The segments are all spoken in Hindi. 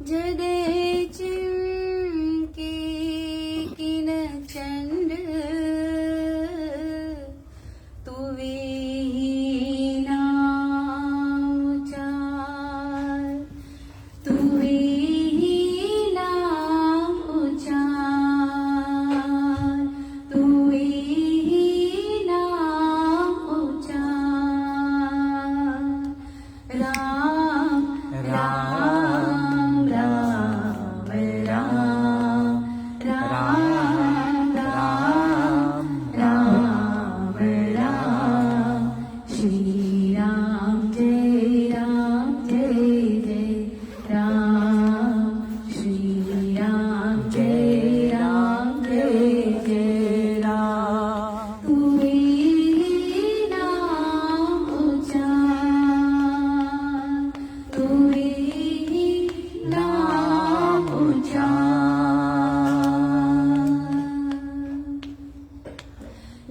जडे चिमके किन चंड तू विहीना उचार तू विहीना उचार तू विहीना उचार राम राम राम राम राम राम राम श्री राम जय जय राम श्री राम जय जय राम तू नाम उचार तू नाम उचार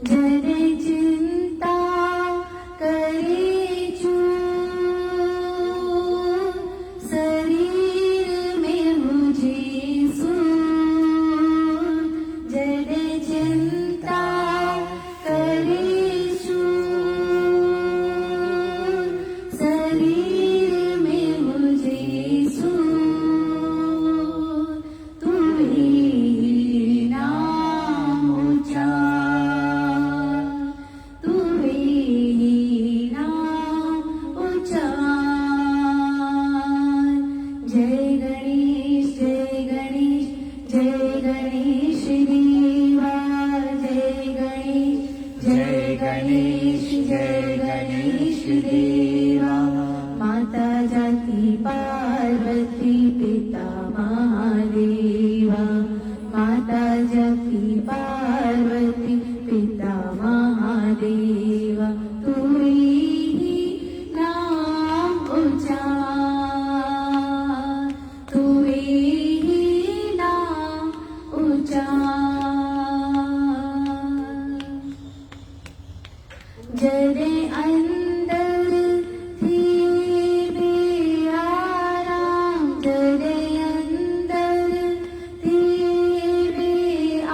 जरे चिंता करे चूर शरीर में मुझे सूर जरे चिंता करे चूर शरीर में मुझे सूर तू ही नाम उचार तू ही नाम उचार जय गणेश जय गणेश देवा जय गणेश देवा माता जाती पार्वती पिता महादेवा माता जाती पार्वती पिता महादेवा तू ही नाम उचार तू ही नाम उचार जरे अंदर थी बेआराम जरे अंदर थी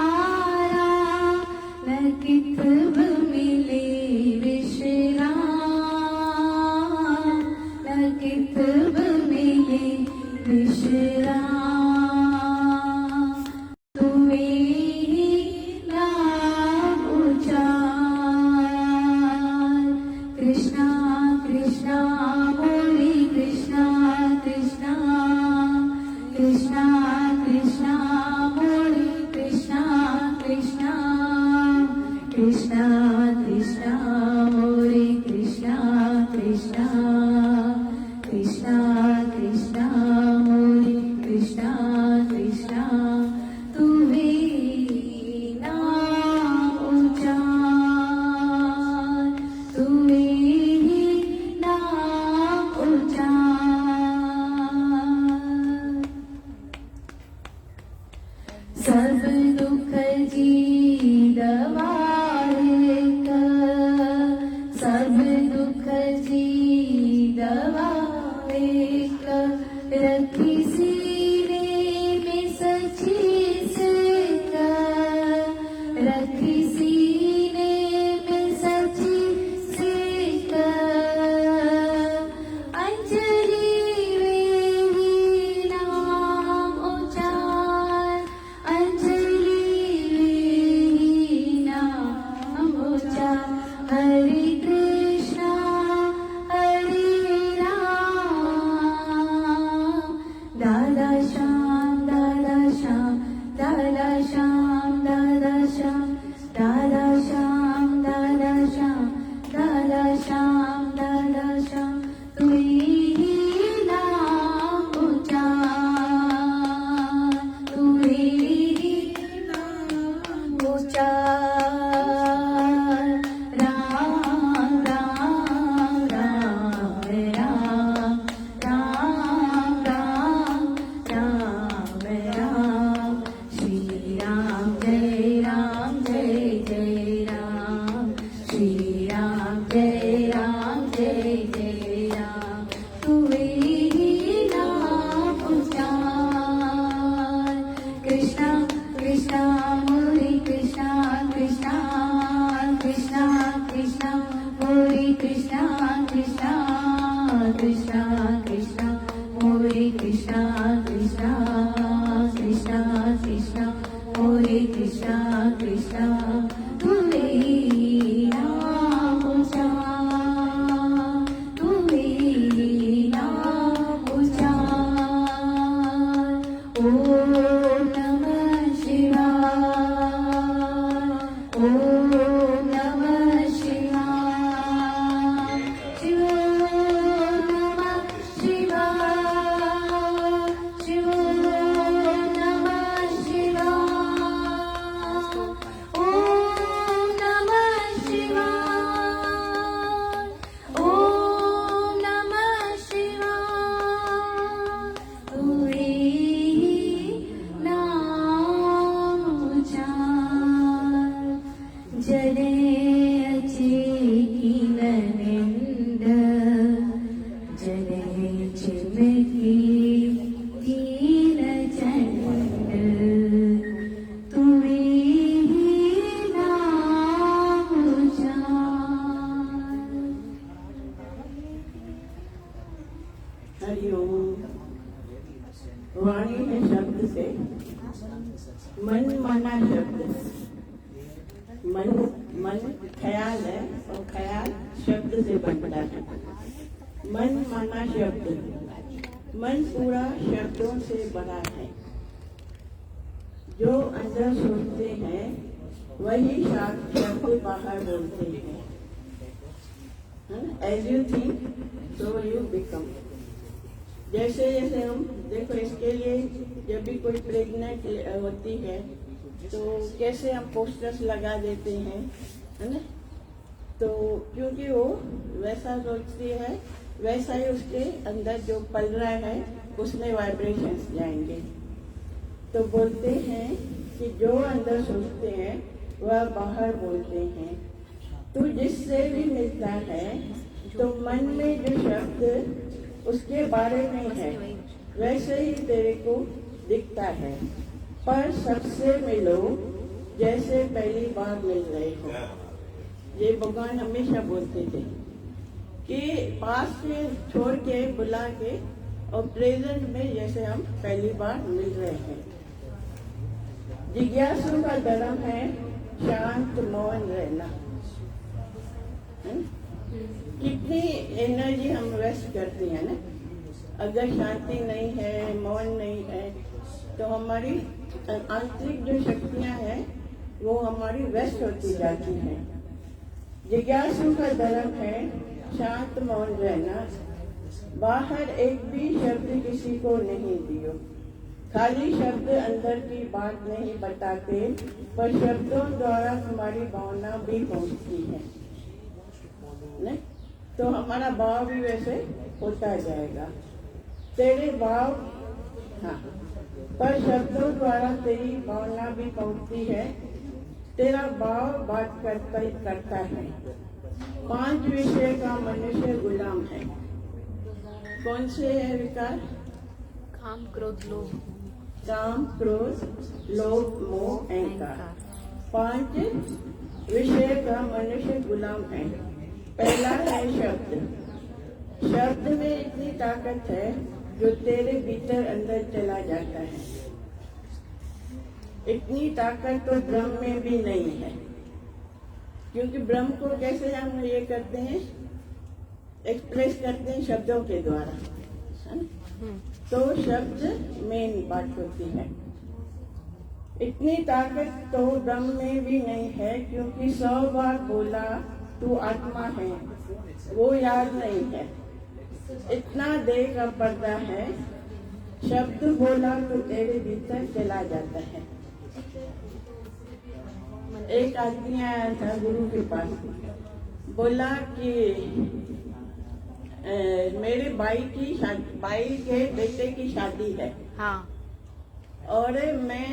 बेआराम न कितब मिले विश्राम न कितब मिले विश्राम तू ही नाम उचार कृष्णा कृष्णा मुरली कृष्णा कृष्णा कृष्णा कृष्णा मुरली कृष्णा कृष्णा कृष्णा कृष्णा मुरली कृष्णा कृष्णा कृष्णा कृष्णा मुरली कृष्णा कृष्णा तू ही नाम उचार तू ही नाम उचार सब दुख जी दवाएक सब दुख जी दवाएक रखी सीने में सची सिक रखी सीने में सची सिक अंजलि वेवी नाम उचार अंजलि वेवी नाम उचार हरे कृष्णा हरे राम कृष्णा कृष्णा मोरे कृष्णा कृष्णा कृष्णा कृष्णा मोरे कृष्णा कृष्णा तुम्हें नाम उचार तुम्हें नाम उचार ओम नमः शिवाय ओम नमः शिवाय शिव नमः शिवाय शिव नमः शिवाय ओम नमः शिवाय ओम नमः शिवाय तुम्हें नाम उचार जने अचेकिननिंद जने चिमकी दीन चंड तुम्हें नाम उचार हरिओम। वाणी है शब्द से, मन माना शब्द। मन मन ख्याल है और ख्याल शब्द से बनता है। मन माना शब्द, मन पूरा शब्दों से बना है। जो अंदर सोचते हैं वही शब्द बाहर बोलते हैं। As you think so you become. जैसे जैसे हम देखो, इसके लिए जब भी कोई प्रेग्नेंट होती है तो कैसे हम पोस्टर्स लगा देते हैं, है ना? तो क्योंकि वो वैसा सोचती है, वैसा ही उसके अंदर जो पल रहा है उसमें वाइब्रेशंस जाएंगे। तो बोलते हैं कि जो अंदर सोचते हैं वह बाहर बोलते हैं। तो जिससे भी मिलता है तो मन में जो शब्द उसके बारे में है वैसे ही तेरे को दिखता है। पर सबसे मिलो जैसे पहली बार मिल रहे हो। ये भगवान हमेशा बोलते थे कि पास से छोड़ के बुला के और प्रेजेंट में जैसे हम पहली बार मिल रहे हैं। जिज्ञासु का धर्म है शांत मौन रहना। कितनी एनर्जी हम वेस्ट करते हैं ना। अगर शांति नहीं है, मौन नहीं है, तो हमारी आंतरिक जो शक्तियां हैं वो हमारी वेस्ट होती जाती हैं। जिज्ञासु का धर्म है शांत मौन रहना। बाहर एक भी शब्द किसी को नहीं दियो। खाली शब्द अंदर की बात नहीं बताते, पर शब्दों द्वारा हमारी भावना भी पहुंचती है। नहीं? तो हमारा भाव भी वैसे होता जाएगा। तेरे भाव, हाँ, पर शब्दों द्वारा तेरी भावना भी पहुंचती है। तेरा भाव बात करता है। 5 विषय का मनुष्य गुलाम है। कौन से है विकार? काम क्रोध लोभ। काम क्रोध लोभ मोह अहंकार। 5 विषय का मनुष्य गुलाम है। पहला है शब्द। शब्द में इतनी ताकत है जो तेरे भीतर अंदर चला जाता है। इतनी ताकत तो ब्रह्म में भी नहीं है। क्योंकि ब्रह्म को कैसे हम ये करते हैं, एक्सप्रेस करते हैं शब्दों के द्वारा, है ना? तो शब्द मेन बात होती है। इतनी ताकत तो ब्रह्म में भी नहीं है, क्योंकि 100 बार बोला तू आत्मा है वो याद नहीं है। इतना देर का पर्दा है। शब्द बोला तो तेरे भीतर चला जाता है। एक आदमी आया था गुरु के पास, बोला कि मेरे भाई के बेटे की शादी है। हाँ। और मैं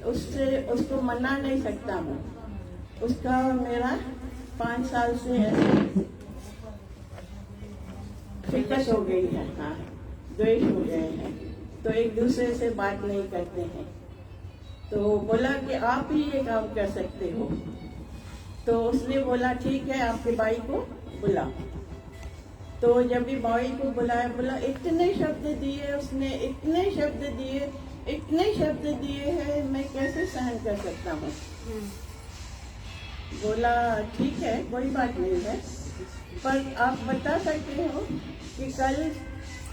उसको मना नहीं सकता हूँ। उसका मेरा 5 साल से फिकस हो गई है, हाँ, द्वेष हो गए हैं, तो एक दूसरे से बात नहीं करते हैं। तो बोला कि आप ही ये काम कर सकते हो। तो उसने बोला ठीक है, आपके भाई को बुलाओ। तो जब भी बॉय को बुलाया, बोला इतने शब्द दिए उसने, इतने शब्द दिए, इतने शब्द दिए हैं, मैं कैसे सहन कर सकता हूँ। बोला ठीक है, कोई बात नहीं है, पर आप बता सकते हो कि कल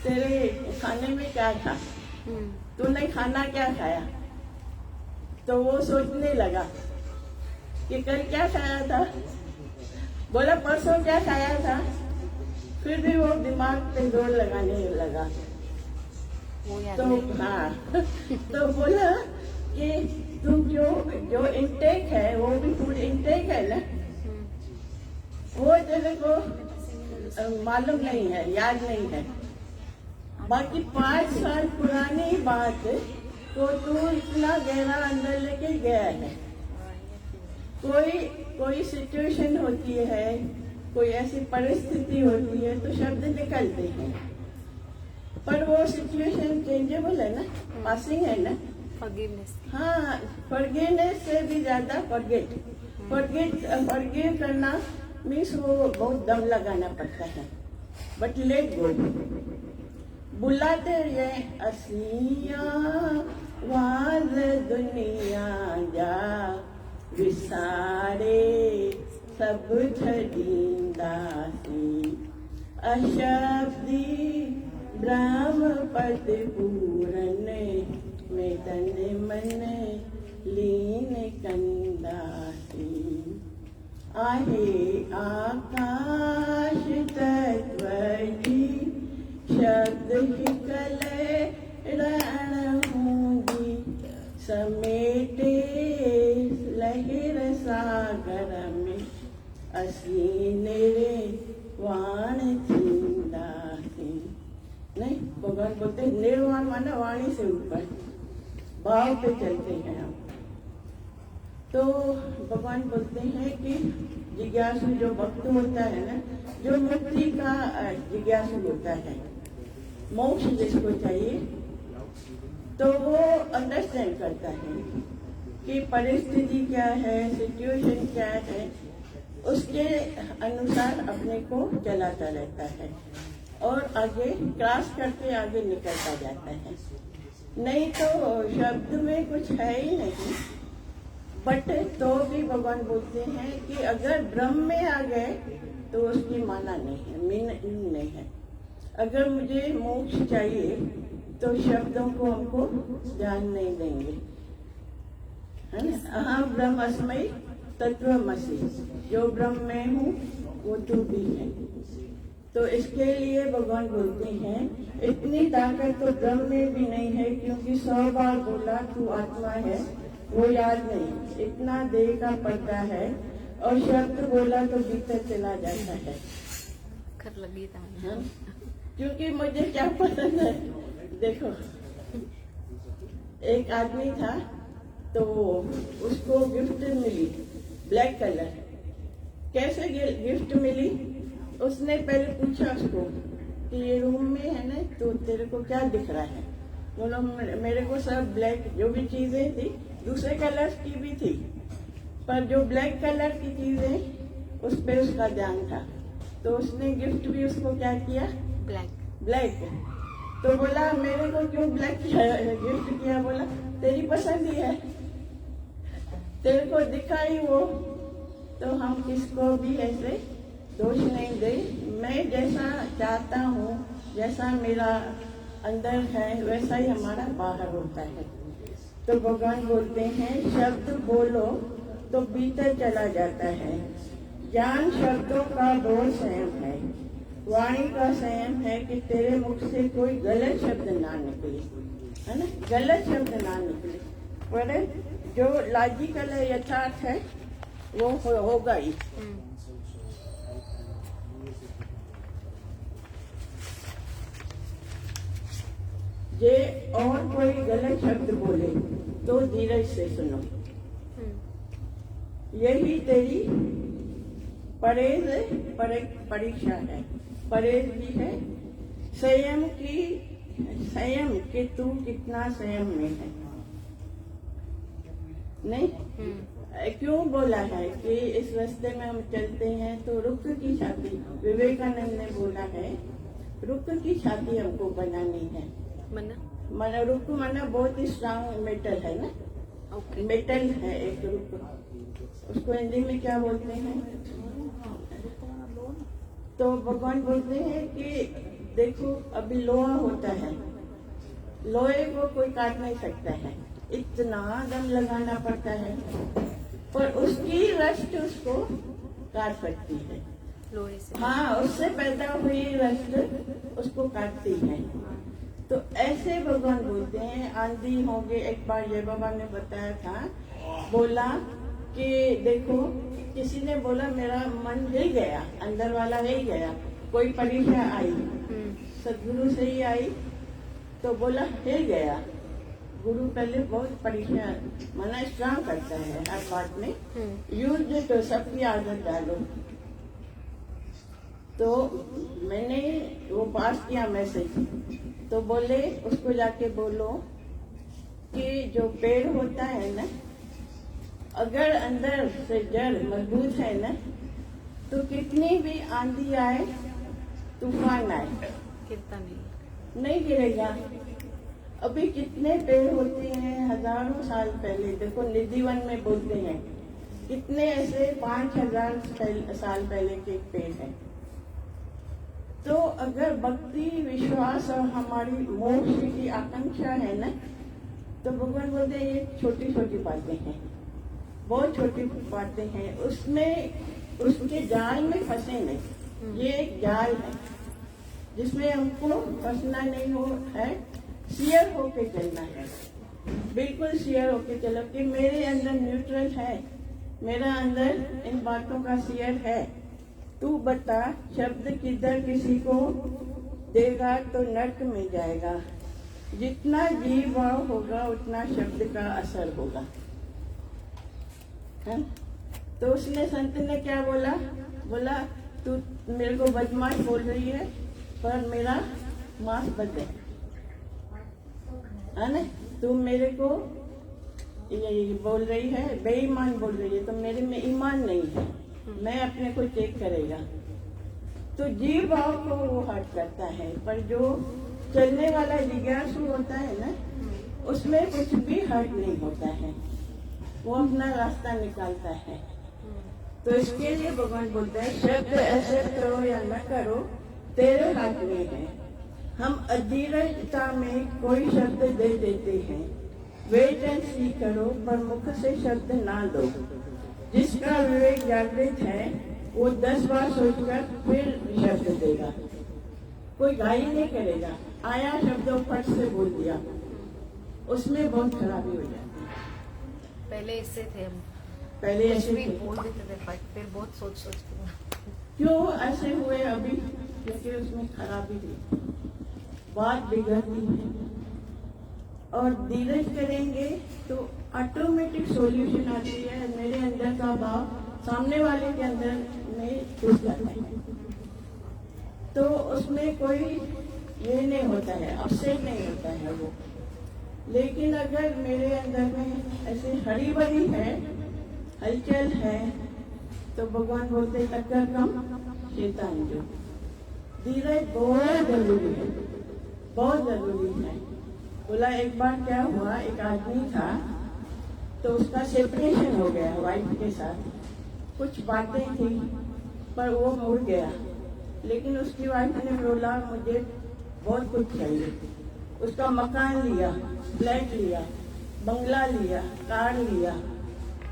तेरे खाने में क्या था, तूने खाना क्या खाया। तो वो सोचने लगा कि कल क्या खाया था। बोला परसों क्या खाया था। फिर भी वो दिमाग पे जोर लगाने लगा। तो हाँ तो बोला कि तू जो इंटेक है वो भी फूड इंटेक है ना, वो तेरे को मालूम नहीं है, याद नहीं है। बाकी 5 साल पुरानी बात तो तू इतना गहरा अंदर लेके गया है। कोई सिचुएशन होती है, कोई ऐसी परिस्थिति होती है तो शब्द निकलते हैं, पर वो सिचुएशन चेंजेबल है ना, पासिंग है ना। फॉरगिवनेस। हाँ, फॉरगिवनेस से भी ज्यादा फॉरगिव करना मीन्स वो बहुत दम लगाना पड़ता है। बट लेट गो, बुलाते रहे असिया वाज दुनिया जा विसारे सब छड़ींदा सी अशब्दी ब्रह्म पद पूरन में तन मन लीन कंदासी आहे आकाश तत्व जी शब्द ही कले रण होंगी समेटे लहर सागर में असी नेरे वाण थींदासी। नहीं, भगवान बोलते निर्वाण माना वाणी से ऊपर, भाव पे चलते हैं हम। तो भगवान बोलते हैं कि जिज्ञासु जो भक्त होता है ना, जो मुक्ति का जिज्ञासु होता है, मोक्ष जिसको चाहिए, तो वो अंडरस्टैंड करता है कि परिस्थिति क्या है, सिचुएशन क्या है, उसके अनुसार अपने को चलाता रहता है और आगे क्रॉस करके आगे निकलता जाता है। नहीं तो शब्द में कुछ है ही नहीं। बट तो भी भगवान बोलते हैं कि अगर ब्रह्म में आ गए तो उसकी माना नहीं है, मीनिंग नहीं है। अगर मुझे मोक्ष चाहिए तो शब्दों को हमको ध्यान नहीं देंगे, है ना। अहम ब्रह्मस्मि तत्वमसि, जो ब्रह्म में हूँ वो तू भी है। तो इसके लिए भगवान बोलते हैं इतनी ताकत तो ब्रह्म में भी नहीं है, क्योंकि 100 बार बोला तू आत्मा है वो याद नहीं, इतना देर का पड़ता है। और शब्द बोला तो भीतर चला जाता है। कर लगी था। हाँ? क्योंकि मुझे क्या पसंद है, देखो एक आदमी था तो उसको गिफ्ट मिली ब्लैक कलर। कैसे गिफ्ट मिली, उसने पहले पूछा उसको कि ये रूम में है ना, तो तेरे को क्या दिख रहा है। बोलो मेरे को सब ब्लैक, जो भी चीजें थी दूसरे कलर की भी थी, पर जो ब्लैक कलर की चीजें उस पे उसका ध्यान था। तो उसने गिफ्ट भी उसको क्या किया, ब्लैक। तो बोला मेरे को क्यों ब्लैक गिफ्ट किया। बोला तेरी पसंद ही है, तेरे को दिखा ही वो। तो हम किसको भी ऐसे दोष नहीं दे। मैं जैसा चाहता हूँ, जैसा मेरा अंदर है वैसा ही हमारा बाहर होता है। तो भगवान बोलते हैं शब्द बोलो तो भीतर चला जाता है। ज्ञान शब्दों का 2 संयम है। वाणी का संयम है कि तेरे मुख से कोई गलत शब्द ना निकले, है ना, गलत शब्द ना निकले। पर जो लॉजिकल है, यथार्थ है, वो होगा ही। जे और कोई गलत शब्द बोले तो धीरज से सुनो। यही तेरी परीक्षा है, परहेज भी है। संयम कि तू कितना संयम में है। नहीं, क्यों बोला है कि इस रास्ते में हम चलते हैं तो रुक्क की छाती, विवेकानंद ने बोला है रुक्क की छाती हमको बनानी है। मना रुक्क माना बहुत ही स्ट्रांग मेटल है ना, ओके। मेटल है एक रुक्क, उसको हिंदी में क्या बोलते हैं? तो भगवान बोलते हैं कि देखो अभी लोहा होता है, लोहे को कोई काट नहीं सकता है, इतना दम लगाना पड़ता है, पर उसकी रस्ट उसको काट सकती है। लोहे से। हाँ, उससे पैदा हुई रस्ट उसको काटती है। तो ऐसे भगवान बोलते हैं आंधी होंगे। एक बार जय बाबा ने बताया था, बोला कि देखो किसी ने बोला मेरा मन हिल गया, अंदर वाला हिल गया, कोई परीक्षा आई, सदगुरु से ही आई, तो बोला हिल गया। गुरु पहले बहुत परीक्षा मना स्ट्रांग करता है हर बात में, यूज तो सबकी आदत डालो। तो मैंने वो पास किया मैसेज, तो बोले उसको जाके बोलो कि जो पेड़ होता है ना, अगर अंदर से जड़ मजबूत है ना, तो कितनी भी आंधी आए, तूफान आए, गिरता नहीं गिरेगा। अभी कितने पेड़ होते हैं हजारों साल पहले, देखो निधिवन में बोलते हैं कितने ऐसे 5000 साल पहले के पेड़ हैं। तो अगर भक्ति विश्वास और हमारी मोक्ष की आकांक्षा है ना, तो भगवान बोलते हैं ये छोटी छोटी बातें हैं, बहुत छोटी बातें हैं, उसमें उसके जाल में फंसे नहीं। ये एक जाल है जिसमें हमको फंसना नहीं हो है, शेयर होके चलना है, बिल्कुल शेयर होके चलो कि मेरे अंदर न्यूट्रल है, मेरा अंदर इन बातों का शेयर है। तू बता शब्द किधर किसी को देगा तो नर्क में जाएगा, जितना जीव भाव होगा उतना शब्द का असर होगा। है? तो उसने संत ने क्या बोला, बोला तू मेरे को बदमाश बोल रही है, पर मेरा मांस बदे है ना, तुम मेरे को ये बोल रही है, बेईमान बोल रही है, तो मेरे में ईमान नहीं है, मैं अपने को चेक करेगा। तो जीव भाव को वो हट करता है, पर जो चलने वाला जिज्ञासु होता है ना, उसमें कुछ भी हट नहीं होता है, वो अपना रास्ता निकालता है। तो इसके लिए भगवान बोलते हैं शब्द एक्सेप्ट करो या न करो तेरे हाथ में है। हम अधीरता में कोई शब्द दे देते हैं, वेट एंड सी करो पर मुख से शब्द ना दो। जिसका विवेक जागृत है वो 10 बार सोचकर फिर शब्द देगा, कोई घाई नहीं करेगा। आया शब्द फट से बोल दिया, उसमें बहुत खराबी हो जाती है। पहले इससे थे हम, पहले कुछ ऐसे भी थे। बोल देते थे, फिर बहुत सोच सोच के। क्यों ऐसे हुए अभी? क्योंकि उसमें खराबी हुई, बात बिगड़ती है। और धीरज करेंगे तो ऑटोमेटिक सॉल्यूशन आती है। मेरे अंदर का भाव सामने वाले के अंदर में घुस जाता है, तो उसमें कोई ये नहीं होता है, अपसेट नहीं होता है वो। लेकिन अगर मेरे अंदर में ऐसे हरी भरी है, हलचल है, तो भगवान बोलते टक्कर कम शैतान जो। धीरज बहुत जरूरी है, बहुत जरूरी है। बोला एक बार क्या हुआ, एक आदमी था तो उसका सेपरेशन हो गया वाइफ के साथ, कुछ बातें थी पर वो मुड़ गया। लेकिन उसकी वाइफ ने बोला मुझे बहुत कुछ चाहिए। उसका मकान लिया, फ्लैट लिया, बंगला लिया, कार लिया,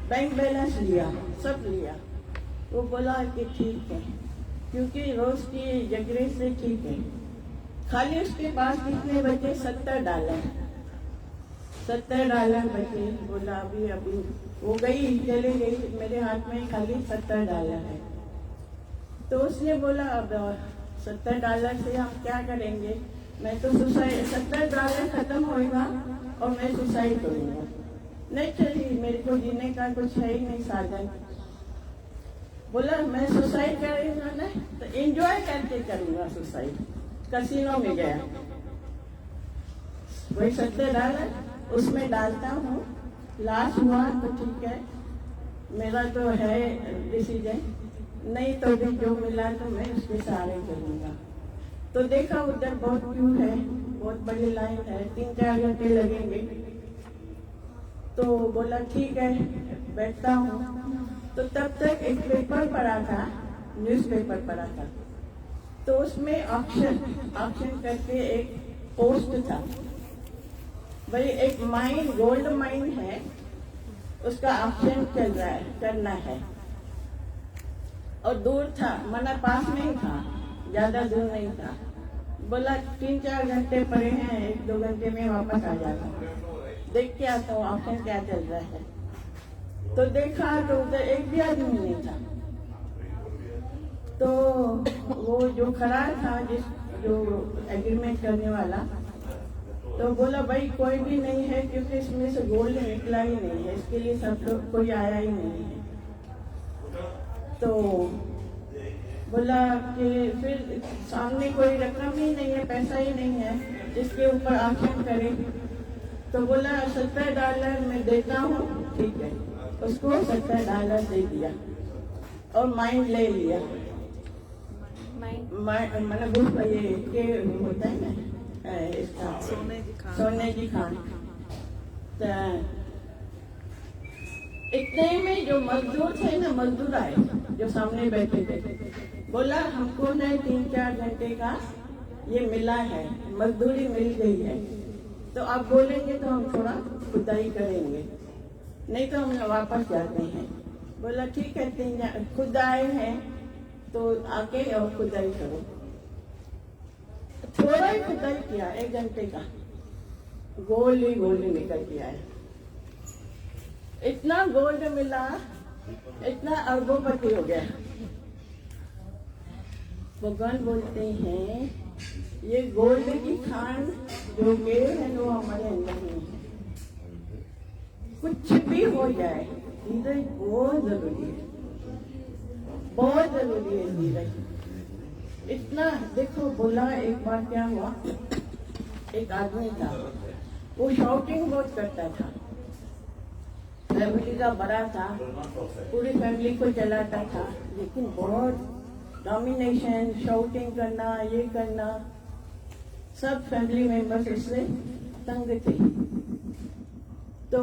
बैंक बैलेंस लिया, सब लिया। वो बोला कि ठीक है, क्योंकि रोज की जगरे से ठीक है। खाली उसके पास कितने बचे? $70। $70 बचे। बोला अभी अभी वो गई, चले गई, मेरे हाथ में खाली $70 है। तो उसने बोला अब $70 से हम क्या करेंगे, मैं तो सुसाइड, $70 खत्म होएगा और मैं सुसाइड करूंगा। नहीं चलिए, मेरे को जीने का कुछ है ही नहीं साधन। बोला मैं सुसाइड करूंगा ना तो एंजॉय करके करूंगा सुसाइड। कसिनो में गया, वही $70 उसमें डालता हूँ, लाश हुआ तो ठीक है, मेरा तो है डिसीजन, नहीं तो भी जो मिला तो मैं उसके सहारे चलूंगा। तो देखा उधर बहुत क्यू है, बहुत बड़ी लाइन है, 3-4 घंटे लगेंगे। तो बोला ठीक है बैठता हूँ। तो तब तक एक पेपर पढ़ा था, न्यूज़पेपर पढ़ा था। तो उसमें ऑप्शन करके एक पोस्ट था, भाई एक माइन, गोल्ड माइन है, उसका ऑप्शन चल रहा है, करना है। और दूर था, मना पास नहीं था, ज्यादा दूर नहीं था। बोला 3-4 घंटे पड़े हैं, 1-2 घंटे में वापस आ जाता, देख के आता हूँ ऑप्शन क्या चल रहा है। तो देखा तो उधर एक भी आदमी नहीं था। तो वो जो खड़ा था, जो एग्रीमेंट करने वाला, तो बोला भाई कोई भी नहीं है, क्योंकि इसमें से गोल्ड निकला ही नहीं है, इसके लिए सब लोग कोई आया ही नहीं है। तो बोला कि फिर सामने कोई रकम ही नहीं है, पैसा ही नहीं है जिसके ऊपर ऑप्शन करे। तो बोला $70 मैं देता हूँ, ठीक है। उसको $70 दे दिया और माइंड ले लिया। मतलब ये के होता है ना इसका, सोने की खान। तो इतने में जो मजदूर थे ना, मजदूर आए जो सामने बैठे थे, बोला हमको न 3-4 घंटे का ये मिला है, मजदूरी मिल गई है, तो आप बोलेंगे तो हम थोड़ा खुदाई करेंगे, नहीं तो हम वापस जाते हैं। बोला ठीक है, खुद आए हैं तो आके और खुदाई करो। थोड़ा ही खुदाई किया, 1 घंटे का, गोल्ड ही निकल के आया। इतना गोल्ड मिला, इतना अरबोपति हो गया। भगवान बोलते हैं ये गोल्ड की खान जो गेर है वो हमारे अंदर नहीं है। कुछ भी हो जाए, धीरज बहुत जरूरी है, बहुत जरूरी है धीरज। इतना देखो, बोला एक बार क्या हुआ, एक आदमी था, वो शॉटिंग बहुत करता था, फैमिली का बड़ा था, पूरी फैमिली को चलाता था, लेकिन बहुत डोमिनेशन, शाउटिंग करना, ये करना, सब फैमिली मेंबर्स इससे तंग थे। तो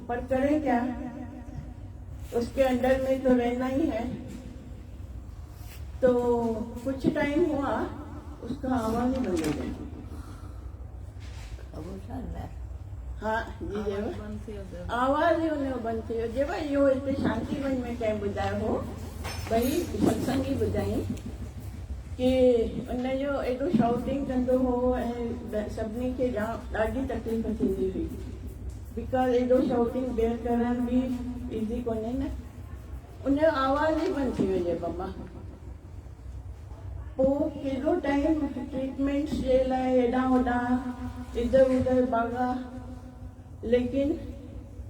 पर करें क्या, उसके अंडर में तो रहना ही है। तो कुछ टाइम हुआ, उसका आवाज ही बंद हो गया। हाँ जी जेब आवाज ही उन्हें बंद थी। जेब यो इतने शांति मन में क्या बुधायो हो भाई, सत्संगी बुधाई कि उन जो एडो शाउटिंग कंदो हो ऐं सभिनी खे ॾाढी तकलीफ़ थींदी हुई, बिकॉज़ एडो शाउटिंग बेयर करण भी इज़ी कोन्हे न। उन जो आवाज़ ही बंदि थी वई बम्मा। पोइ केॾो टाइम ट्रीटमेंट्स जे लाइ हेॾां होॾां इधर उधर भागा, लेकिन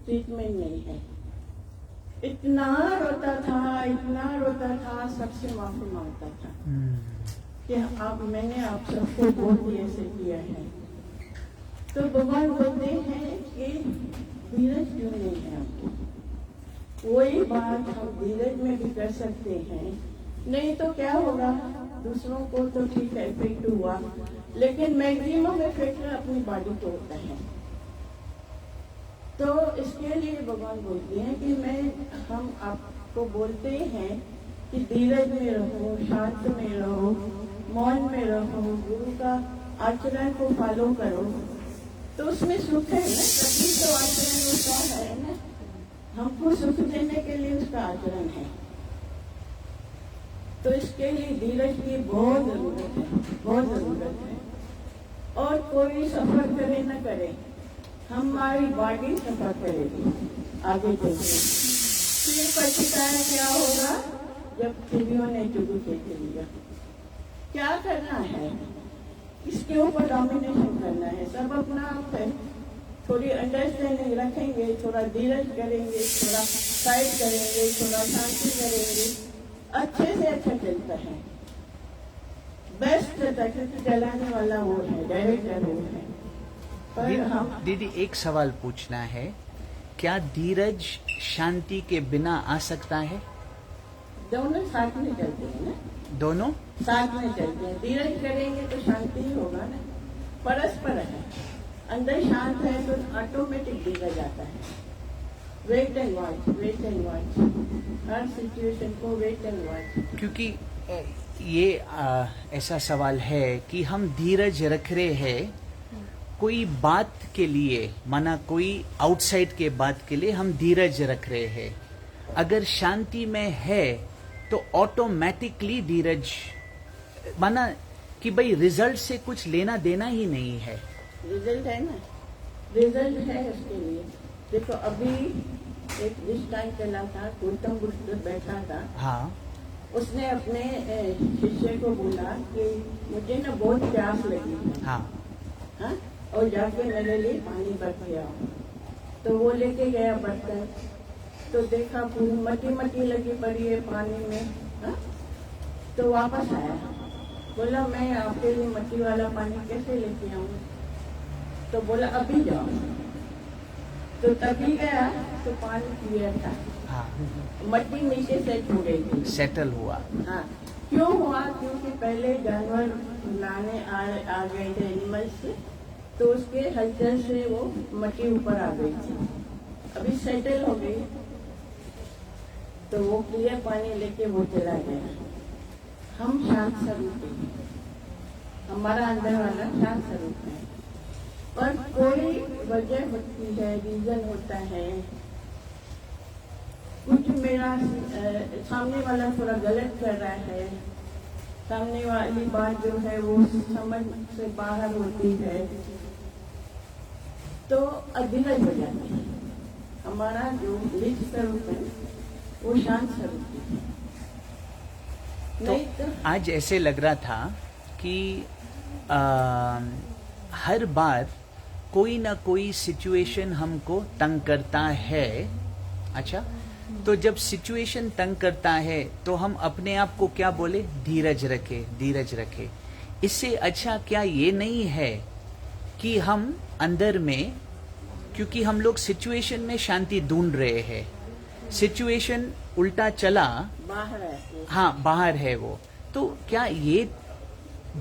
ट्रीटमेंट नहीं है। इतना रोता था, सबसे माफी मांगता था कि मैंने आप सबको बहुत ही ऐसे किया है। तो भगवान बोलते हैं कि धीरज क्यों नहीं है आपको। वही बात हम धीरज में भी कर सकते हैं, नहीं तो क्या होगा, दूसरों को तो ठीक है इफेक्ट हुआ, लेकिन मैक्सिमम इफेक्ट अपनी बॉडी को होता है। तो इसके लिए भगवान बोलते हैं कि हम आपको बोलते हैं कि धीरज में रहो, शांत में रहो, मौन में रहो, गुरु का आचरण को फॉलो करो, तो उसमें सुख है ना। तभी तो आचरण उसका है ना, हमको सुख देने के लिए उसका आचरण है। तो इसके लिए धीरज की बहुत जरूरत है, बहुत जरूरत है। और कोई सफर करे न करे, हमारी बॉडी सफर करेगी आगे चलकर। फिर पछताया क्या होगा जब चिड़ियों ने चुगू खेत लिया। क्या करना है, इसके ऊपर डोमिनेशन करना है, सब अपना आप है। थोड़ी अंडरस्टैंडिंग रखेंगे, थोड़ा धीरज करेंगे, थोड़ा फाइट करेंगे, थोड़ा शांति करेंगे, अच्छे से अच्छा चलता है। बेस्ट क्योंकि चलाने वाला वो है, डायरेक्टर वो है। पर हम दीदी एक सवाल पूछना है क्या धीरज शांति के बिना आ सकता है? दोनों साथ में चलते हैं ना, दोनों साथ में चलते हैं। धीरज करेंगे तो शांति ही होगा ना, परस्पर है। अंदर शांत है तो ऑटोमेटिक धीरज आता है। Wait and watch, wait and watch, हर सिचुएशन को वेट एंड वॉच। क्योंकि ये ऐसा सवाल है कि हम धीरज रख रहे हैं कोई बात के लिए, माना कोई आउटसाइड के बात के लिए हम धीरज रख रहे हैं। अगर शांति में है तो ऑटोमेटिकली धीरज, माना कि भाई रिजल्ट से कुछ लेना देना ही नहीं है। रिजल्ट है ना, रिजल्ट है उसके लिए। देखो अभी एक जिस टाइम चला था, गौतम बुद्ध बैठा था, हाँ, उसने अपने शिष्य को बोला कि मुझे ना बहुत प्यास लगी है, हाँ, हाँ, और जाके मेरे लिए पानी भर के आओ। तो वो लेके गया बर्तन, तो देखा पूरी मट्टी मट्टी लगी पड़ी है पानी में, हाँ? तो वापस आया, बोला मैं आपके लिए मट्टी वाला पानी कैसे लेके आऊँ? तो बोला अभी जाओ। तो तभी गया तो पानी क्लियर था, हाँ, मट्टी नीचे सेट हो गई थी। सेटल हुआ। हाँ, क्यों हुआ? क्योंकि पहले जानवर लाने आ गए थे एनिमल्स, तो उसके हलचल से वो मट्टी ऊपर आ गई थी। अभी सेटल हो गई तो वो क्लियर पानी लेके वो चला गया। हम शांत स्वरूप हैं, हमारा अंदर वाला शांत स्वरूप है, पर कोई वजह होती है, रीजन होता है, कुछ मेरा सामने वाला थोड़ा गलत कर रहा है, सामने वाली बात जो है वो समझ से बाहर होती है, तो अधीरज हो जाती है। हमारा जो निज स्वरूप है वो शांत स्वरूप है। नहीं तो आज ऐसे लग रहा था कि हर बार कोई ना कोई सिचुएशन हमको तंग करता है। अच्छा, तो जब सिचुएशन तंग करता है तो हम अपने आप को क्या बोले? धीरज रखे, धीरज रखे। इससे अच्छा क्या ये नहीं है कि हम अंदर में, क्योंकि हम लोग सिचुएशन में शांति ढूंढ रहे हैं, सिचुएशन उल्टा चला, बाहर है, हाँ बाहर है वो, तो क्या ये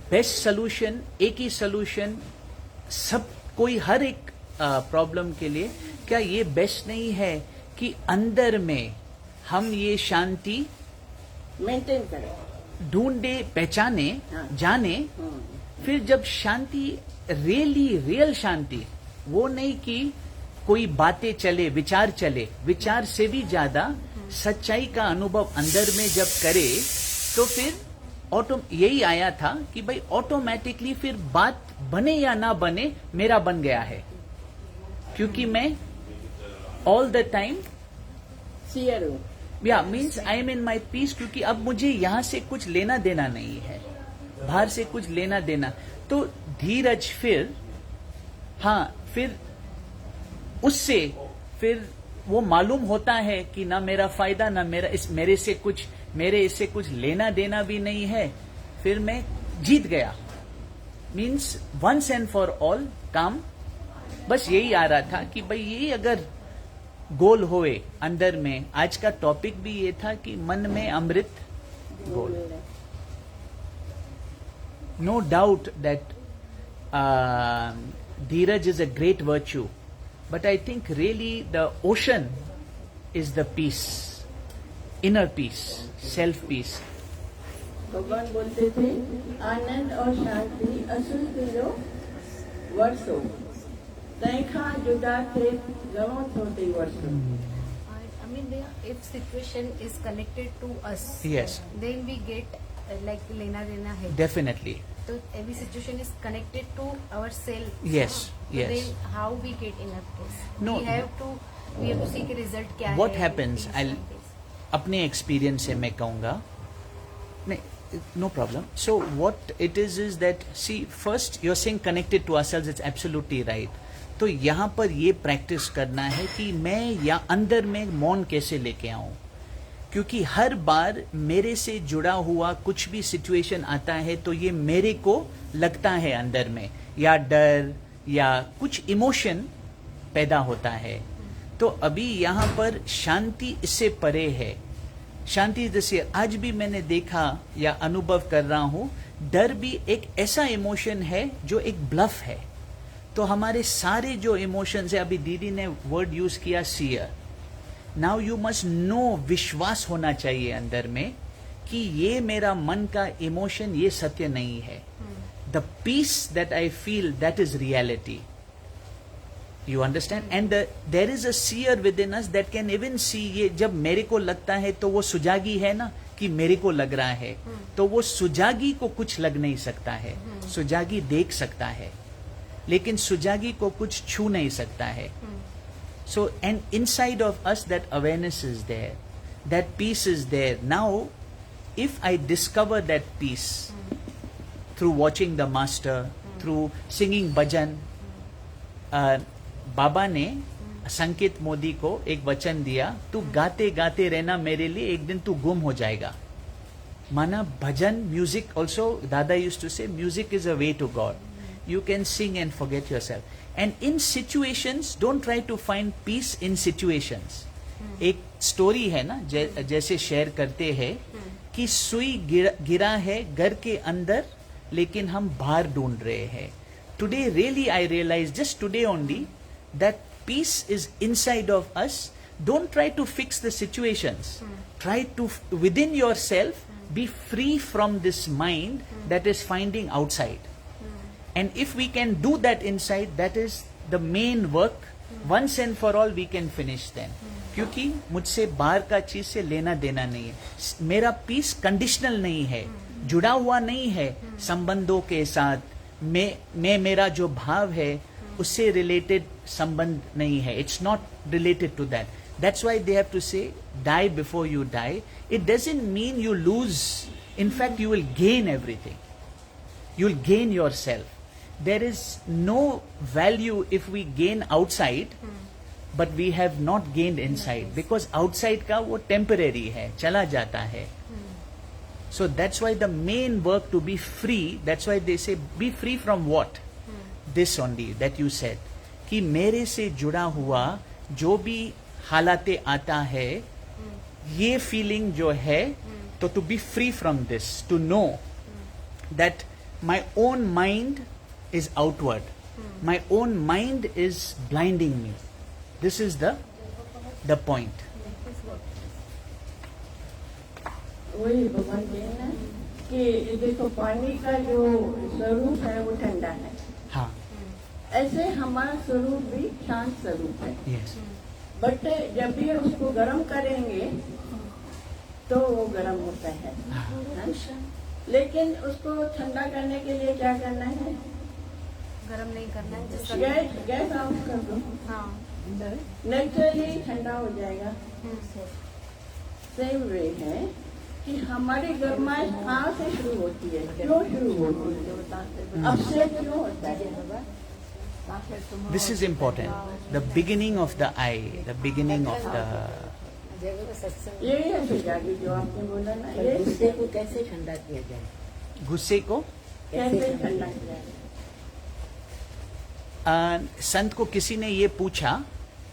बेस्ट सोल्यूशन, एक ही सोल्यूशन सब कोई हर एक प्रॉब्लम के लिए, क्या ये बेस्ट नहीं है कि अंदर में हम ये शांति मेंटेन करें, ढूंढे, पहचाने, हाँ। जाने, फिर जब शांति रियल शांति, वो नहीं कि कोई बातें चले, विचार चले, विचार से भी ज्यादा सच्चाई का अनुभव अंदर में जब करे तो फिर यही आया था कि भाई ऑटोमेटिकली फिर बात बने या ना बने मेरा बन गया है, क्योंकि मैं ऑल द टाइम सियर हूँ, या means I am in my peace, क्योंकि अब मुझे यहाँ से कुछ लेना देना नहीं है, बाहर से कुछ लेना देना। तो धीरज फिर, हाँ, फिर उससे फिर वो मालूम होता है कि ना मेरा फायदा, ना मेरे इससे कुछ लेना देना भी नहीं है, फिर मैं जीत गया। Means once and for all काम। बस यही आ रहा था कि भाई ये अगर गोल होए अंदर में, आज का टॉपिक भी ये था कि मन में अमृत घोल। नो डाउट दैट धीरज is a great virtue, but I think really the ocean is the peace, inner peace, self peace. भगवान बोलते थे आनंद और शांति असुर किलो वर्षो, तैखा जुदा थे गमो थोड़ी वर्षो। I mean, if situation is connected to us, Yes. then we get like lena dena hai. Definitely. So every situation is connected to ourselves. Yes, So yes. Then how we get enough peace? No. We have to see कि result क्या What है. happens? peace I'll and peace. अपने एक्सपीरियंस से मैं कहूंगा, नहीं, no problem. So what it is that, see, first you're saying connected to ourselves, it's absolutely right. तो यहाँ पर ये प्रैक्टिस करना है कि मैं या अंदर में मौन कैसे लेके आऊं, क्योंकि हर बार मेरे से जुड़ा हुआ कुछ भी सिचुएशन आता है तो ये मेरे को लगता है अंदर में, या डर या कुछ इमोशन पैदा होता है। तो अभी यहाँ पर शांति इससे परे है. शांति जैसे आज भी मैंने देखा या अनुभव कर रहा हूं, डर भी एक ऐसा इमोशन है जो एक ब्लफ है. तो हमारे सारे जो इमोशंस है, अभी दीदी ने वर्ड यूज किया सियर. नाउ यू मस्ट नो, विश्वास होना चाहिए अंदर में कि ये मेरा मन का इमोशन, ये सत्य नहीं है. The peace that I feel, that is reality. You understand? And there is a seer within us that can even see. ये जब मेरे को लगता है तो वो सुजागी है ना, कि मेरे को लग रहा है, तो वो सुजागी को कुछ लग नहीं सकता है. सुजागी देख सकता है, लेकिन सुजागी को कुछ छू नहीं सकता है. So and inside of us that awareness is there, that peace is there. Now, if I discover that peace through watching the master, through singing bhajan, बाबा ने संकेत मोदी को एक वचन दिया, तू गाते गाते रहना मेरे लिए, एक दिन तू गुम हो जाएगा. माना भजन, music also, Dada used to say music is a way to God. You can sing and forget yourself. And in situations, don't try to find peace in situations. एक स्टोरी है ना, जैसे शेयर करते हैं कि सुई गिरा है घर के अंदर, लेकिन हम बाहर ढूंढ रहे हैं. Today really I realized, just today only, that peace is inside of us. Don't try to fix the situations. Try to, within yourself, be free from this mind that is finding outside. And if we can do that inside, that is the main work. Once and for all we can finish then. क्योंकि मुझसे बाहर का चीज से लेना देना नहीं है. मेरा पीस कंडीशनल नहीं है, जुड़ा हुआ नहीं है संबंधों के साथ. मैं मेरा जो भाव है उससे रिलेटेड संबंध नहीं है. It's not related to that. That's why they have to say die before you die. It doesn't mean you lose. In fact you will gain everything. You will gain yourself. There is no value if we gain outside but we have not gained inside, because outside का वो टेम्परेरी है, चला जाता है. So that's why the main work to be free, that's why they say be free from what? This only that you said. कि मेरे से जुड़ा हुआ जो भी हालाते आता है, ये फीलिंग जो है, तो to be free from this, to know that my own mind is outward. My own mind is blinding me. This is the point. वही भगवान कहना कि देखो पानी का जो स्वरूप है वो ठंडा है. हाँ. ऐसे हमारा स्वरूप भी शांत स्वरूप है. Yes. बट जब भी उसको गर्म करेंगे तो वो गर्म होता है. लेकिन उसको ठंडा करने के लिए क्या करना है? गरम नहीं करना है. गैस ऑफ कर दो. हाँ. नेचुरली ठंडा हो जाएगा. सेम वे है कि हमारी गरमाइश कहाँ से शुरू होती है, क्यों शुरू होती है, अब से क्यों होता है? This is important. The beginning of the I, the beginning of the. यही है सुजागी जो आपने बोला ना. ये गुस्से को कैसे ठंडा किया जाए? गुस्से को कैसे ठंडा किया जाए? संत को किसी ने ये पूछा,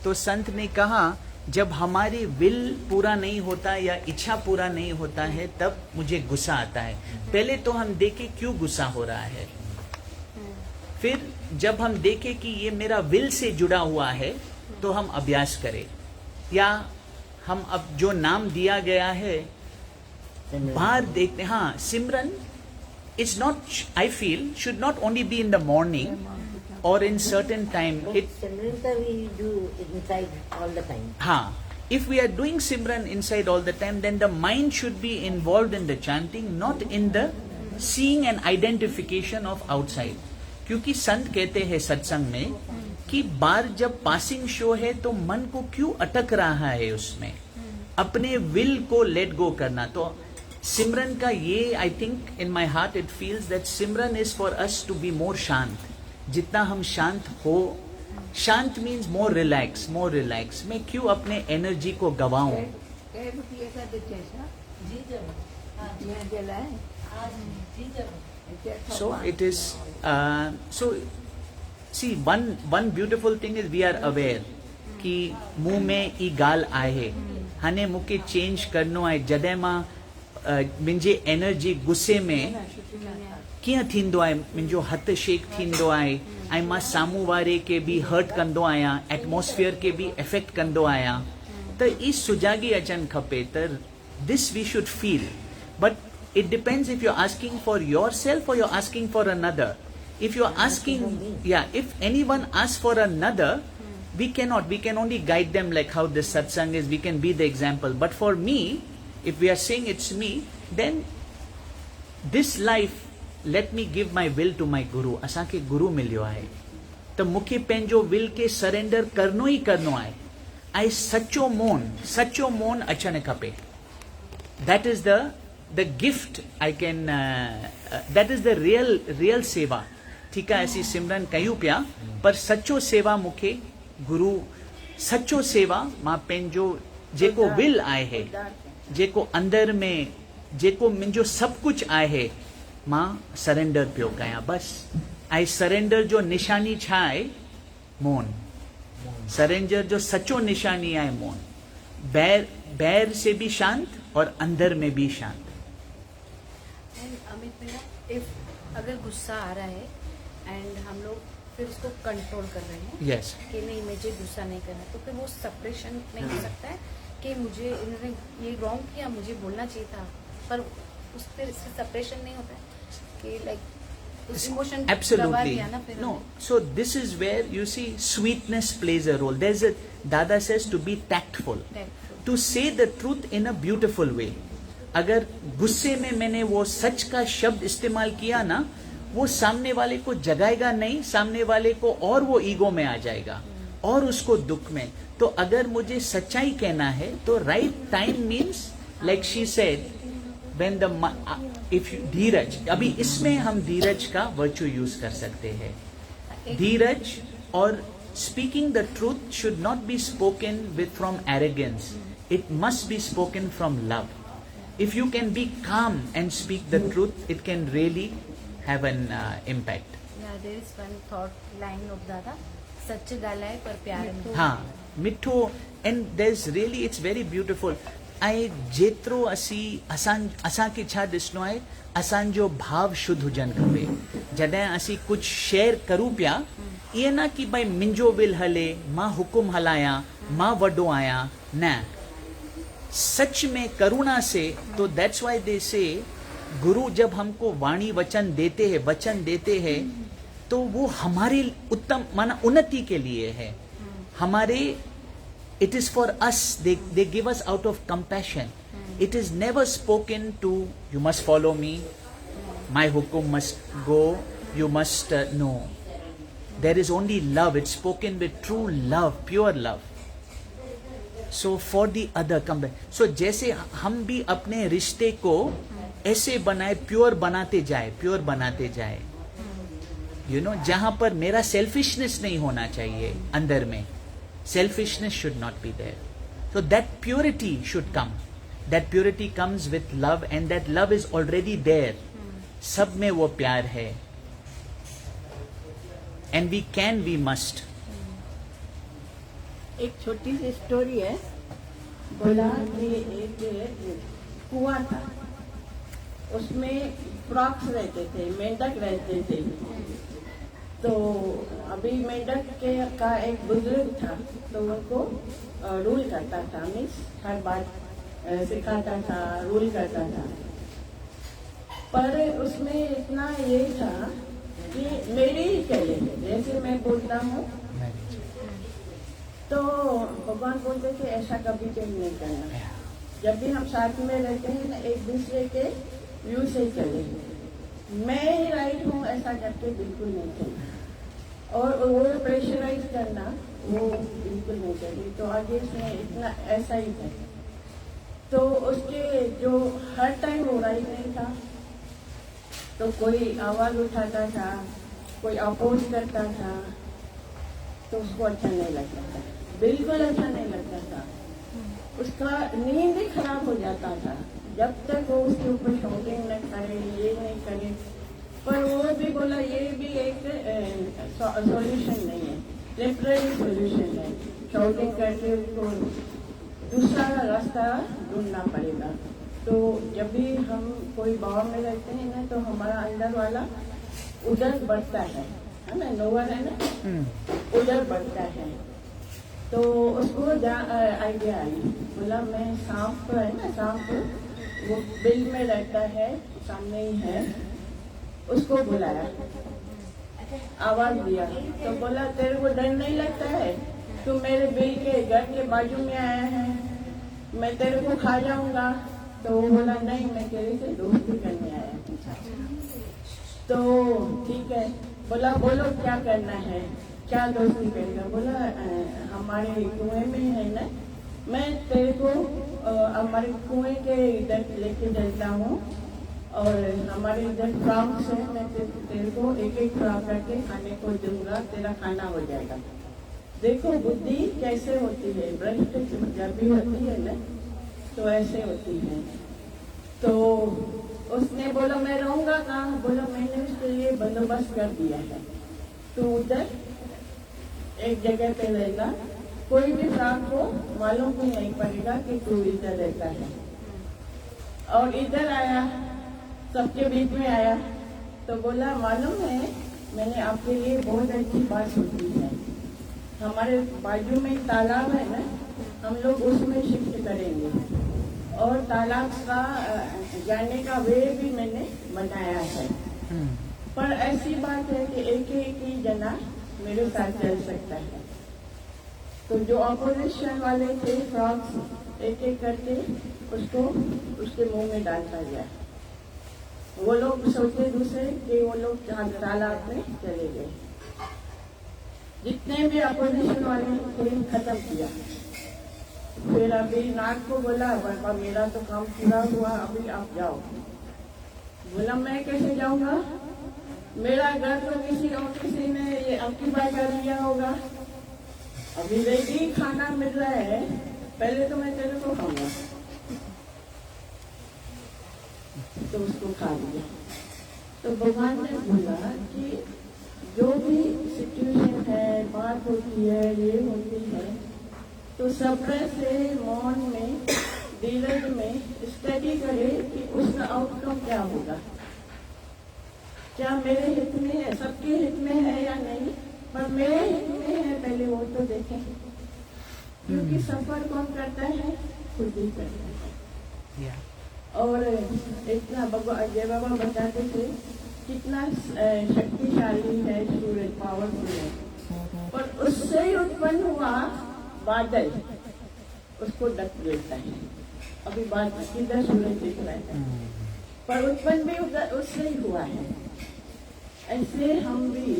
तो संत ने कहा जब हमारी विल पूरा नहीं होता या इच्छा पूरा नहीं होता है तब मुझे गुस्सा आता है. पहले तो हम देखें क्यों गुस्सा हो रहा है, फिर जब हम देखें कि ये मेरा विल से जुड़ा हुआ है तो हम अभ्यास करें, या हम अब जो नाम दिया गया है बाहर देखते. हाँ, Simran it's not, I feel should not only be in the morning or in certain time. Simran we do inside all the time. हाँ, if we are doing Simran inside all the time, then the mind should be involved in the chanting, not in the seeing and identification of outside. क्योंकि संत कहते हैं सत्संग में कि बार जब पासिंग शो है तो मन को क्यों अटक रहा है उसमें, अपने विल को लेट गो करना. तो सिमरन का ये, I think in my heart it feels that सिमरन is for us to be more शांत. जितना हम शांत हो, शांत means more relax, more relax. मैं क्यों अपने एनर्जी को गवाऊं? So it is, so see, one beautiful thing is we are aware. कि मुंह में ई ॻाल्हि आहे, हाणे मूंखे चेंज करिणो आहे। जॾहिं मां मुंहिंजे एनर्जी गुस्से में कीअं थींदो आहे, मुंहिंजो हथु शेक थींदो आहे ऐं मां साम्हूं वारे खे बि हर्ट कंदो आहियां, एटमोस्फियर खे बि इफेक्ट कंदो आहियां, त ई सुजाॻी अचणु खपे त this we should feel. But it depends if you're asking for yourself or you're asking for another. If you're asking, if anyone asks for another, we can only guide them like how this satsang is, we can be the example. But for me, if we are saying it's me, then this life, let me give my will to my guru. असांखे गुरु मिलियो आहे त मूंखे पंहिंजो विल खे सरेंडर करिणो ई करिणो आहे ऐं सचो मौन अचणु खपे। That is the gift I can, that is the real सेवा। ठीकु आहे, असीं सिमरन कयूं पिया, पर सचो सेवा मूंखे गुरु, सचो सेवा मां पंहिंजो जेको विल आहे, जेको अंदर में जेको मुंहिंजो सभु कुझु आहे, मां सरेंडर पियो कयां बसि। ऐं सरेंडर जो निशानी छा आहे? मौन। सरेंडर जो सचो निशानी आहे मौन। बैर से भी शांत और अंदर में भी शांत। एंड अमित भैया, इफ अगर गुस्सा आ रहा है एंड हम लोग फिर उसको कंट्रोल कर रहे हैं, यस, कि नहीं मुझे गुस्सा नहीं करना, तो फिर वो सेपरेशन नहीं हो सकता है कि मुझे इन्होंने ये रॉन्ग किया, मुझे बोलना चाहिए था, पर उस पर सेपरेशन नहीं होता है कि लाइक उस इमोशन absolutely दिया ना फिर no। So this is where you see sweetness plays a role. There's a Dada says to be tactful, to say the truth in a beautiful way। अगर गुस्से में मैंने वो सच का शब्द इस्तेमाल किया ना, वो सामने वाले को जगाएगा नहीं, सामने वाले को और वो ईगो में आ जाएगा और उसको दुख में। तो अगर मुझे सच्चाई कहना है तो right time means like she said when the if Dheeraj, अभी इसमें हम धीरज का वर्चू यूज कर सकते हैं। धीरज और speaking the truth should not be spoken with from arrogance, it must be spoken from love. If you can be calm and speak the truth, it can really have an impact. Yeah, there is one thought line of Dada, सच ॻाल्हाए पर प्यार में। हाँ, मिठो, and there's really, it's very beautiful। ऐं जेतिरो असांखे छा ॾिसणो आहे, असांजो भाव शुद्ध हुजणु खपे। जॾहिं असीं कुझु शेयर करूं पिया, ईअं न कि भई मुंहिंजो विल हले, मां हुकुम हलायां, मां वॾो आहियां, न, सच में करुणा से। तो दैट्स वाई दे से गुरु जब हमको वाणी वचन देते हैं तो वो हमारे उत्तम माना उन्नति के लिए है, हमारे, it is for us, they give us out of compassion. It is never spoken to you must follow me, my हुकुम must go, you must know. There is only love, it's spoken with true love, pure love. So for the other compare, so जैसे हम भी अपने रिश्ते को ऐसे बनाए, प्योर बनाते जाए, यू नो, जहां पर मेरा सेल्फिशनेस नहीं होना चाहिए अंदर में, selfishness should not be there. So that purity should come, that purity comes with love and that love is already there. सब में वो प्यार है एंड वी मस्ट। एक छोटी सी स्टोरी है। बोला कि एक कुआं था, उसमें फ्रॉक्स रहते थे, मेंढक रहते थे। तो अभी मेंढक का एक बुजुर्ग था, तो उनको रूल करता था, मीन्स हर बात सिखाता था, रूल करता था। पर उसमें इतना ये था कि मेरे ही चले, जैसे मैं बोलता हूँ तो भगवान बोलते थे ऐसा कभी चेंज नहीं करना। जब भी हम साथ में रहते हैं ना, एक दूसरे के व्यू से चले, मैं ही राइट हूँ ऐसा करके बिल्कुल नहीं चलना, और वो प्रेशराइज करना वो बिल्कुल नहीं चाहिए। तो आगे इसमें इतना ऐसा ही है। तो उसके जो हर टाइम वो राइट नहीं था, तो कोई आवाज उठाता था, कोई अपोज करता था, तो उसको अच्छा नहीं लगता था, बिल्कुल अच्छा नहीं लगता था। उसका नींद ही खराब हो जाता था जब तक वो उसके ऊपर शॉकिंग न करे, ये नहीं करे। पर वो भी बोला ये भी एक सॉल्यूशन नहीं है, टेम्पररी सॉल्यूशन है। शॉटिंग करके उसको दूसरा रास्ता ढूंढना पड़ेगा। तो जब भी हम कोई भाव में रहते हैं ना, तो हमारा अंदर वाला उधर बढ़ता है ना, लोअर है ना, उधर बढ़ता है। तो उसको आइडिया आई, बोला मैं सांप है ना, सांप वो बिल में रहता है, सामने ही है, उसको बुलाया, आवाज दिया। तो बोला तेरे को डर नहीं लगता है, तू मेरे बिल के घर के बाजू में आया है, मैं तेरे को खा जाऊंगा। तो वो बोला नहीं, मैं तेरे से दोस्ती करने आया हूँ। तो ठीक है, बोला बोलो क्या करना है, क्या दोस्ती करेगा। बोला हमारे कुएं में है ना, मैं तेरे को हमारे कुएं के इधर लेके चलता हूँ, और हमारे इधर फ्रॉक्स है, मैं तेरे को एक एक फ्रॉक करके खाने को दूंगा, तेरा खाना हो जाएगा। देखो बुद्धि कैसे होती है, भ्रष्ट जब भी होती है ना, तो ऐसे होती है। तो उसने बोला मैं रहूंगा कहाँ, बोला मैंने उसके लिए बंदोबस्त कर दिया है, तो उधर एक जगह पे रहेगा, कोई भी फ्रॉक को मालूम भी नहीं पड़ेगा कि तू इधर रहता है। और इधर आया, सबके बीच में आया, तो बोला मालूम है मैंने आपके लिए बहुत अच्छी बात सोची है, हमारे बाजू में तालाब है ना, हम लोग उसमें शिफ्ट करेंगे, और तालाब का जाने का वे भी मैंने बनाया है। पर ऐसी बात है कि एक ही जना मेरे साथ चल सकता है। तो जो ऑपोजिशन वाले थे फ्रॉक्स एक एक करके उसको उसके मुंह में डालता गया। वो लोग सोचे दूसरे कि वो लोग तालाब में चले गए, जितने भी अपोजिशन वाले थे खत्म किया। फिर अभी नाग को बोला बाबा मेरा तो काम पूरा हुआ, अभी आप जाओ। बोला मैं कैसे जाऊंगा, मेरा घर तो किसी ने ये आपकी बात कर लिया होगा, अभी रेडी खाना मिल रहा है, पहले तो मैं तेरे को खाऊंगा। तो उसको खा लिया। तो भगवान ने बोला कि जो भी सिचुएशन है, बात होती है, ये होती है, तो सब्र से मौन में, धीरज में स्टडी करे कि उसका आउटकम क्या होगा, क्या मेरे हित में है, सबके हित में है या नहीं, पर मेरे हित में है पहले वो तो देखें। क्योंकि सफर कौन करता है, खुद ही करता है। और इतना जय बाबा बताते थे कितना शक्तिशाली है सूरज, पावरफुल है, पर उससे ही उत्पन्न हुआ बादल उसको ढक देता है। अभी बादल किधर सूरज दिख रहा है, पर उत्पन्न भी उससे ही हुआ है। ऐसे हम भी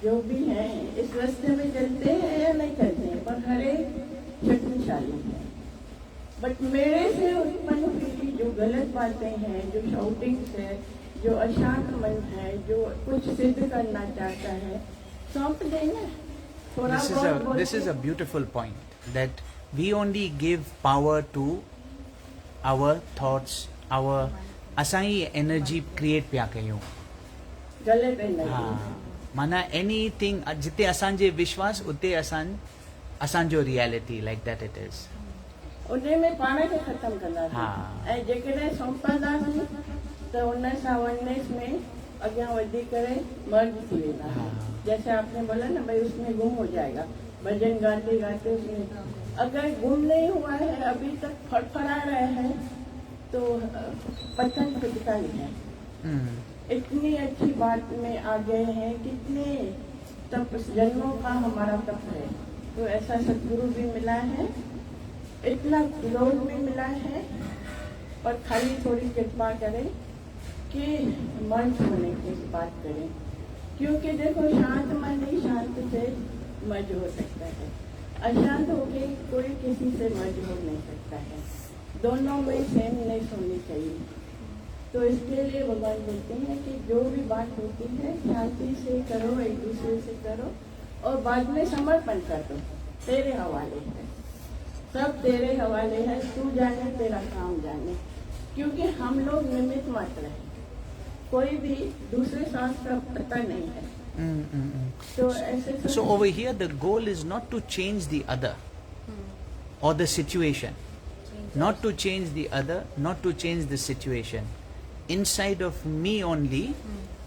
जो भी हैं इस रास्ते में चलते हैं या नहीं चलते हैं, पर हर एक शक्तिशाली है। बट मेरे से उत्पन्न हुई जो गलत बातें हैं, जो शाउटिंग्स है, जो अशांत मन है, जो कुछ सिद्ध करना चाहता है, सौंप देना। This is a beautiful point, that we only give power to our thoughts, our acai energy create पिया कयूं। गलत एनर्जी। हाँ, माना एनीथिंग जिते असांजे विश्वास उते असांजो reality, like that it is. उन्हें में पाण खे ख़त्म कंदा। हाँ। ऐं जेकॾहिं सौंपंदासीं त उन सां वननेस में अॻियां वधी करे मर्ज थी वेंदा। हाँ। जैसे आपने बोला ना भाई उसमें गुम हो जाएगा, भजन गाते गाते उसमें अगर गुम नहीं हुआ है, अभी तक फड़फड़ा रहे हैं, तो पतन खुद का ही है। इतनी अच्छी बात में आ गए हैं, कितने तप जन्मों का हमारा तप है। तो ऐसा सदगुरु भी मिला है, इतना लोग भी मिला है, पर खाली थोड़ी कृपा करें कि मन होने की बात करें। क्योंकि देखो शांत मन ही शांत से मर्ज हो सकता है, अशांत होके कोई किसी से मर्ज हो नहीं सकता है। दोनों में सेमनेस होनी चाहिए। तो इसके लिए भगवान बोलते हैं कि जो भी बात होती है शांति से करो, एक दूसरे से करो, और बाद में समर्पण कर दो। तेरे हवाले है, सब तेरे हवाले है, तू जाने तेरा काम जाने। क्योंकि हम लोग निमित्त मात्र हैं, कोई भी दूसरे सांस का पता नहीं है। तो ऐसे So over here, the goal is not to change the other or the situation. Not to change the other, not to change the situation. Inside of me only,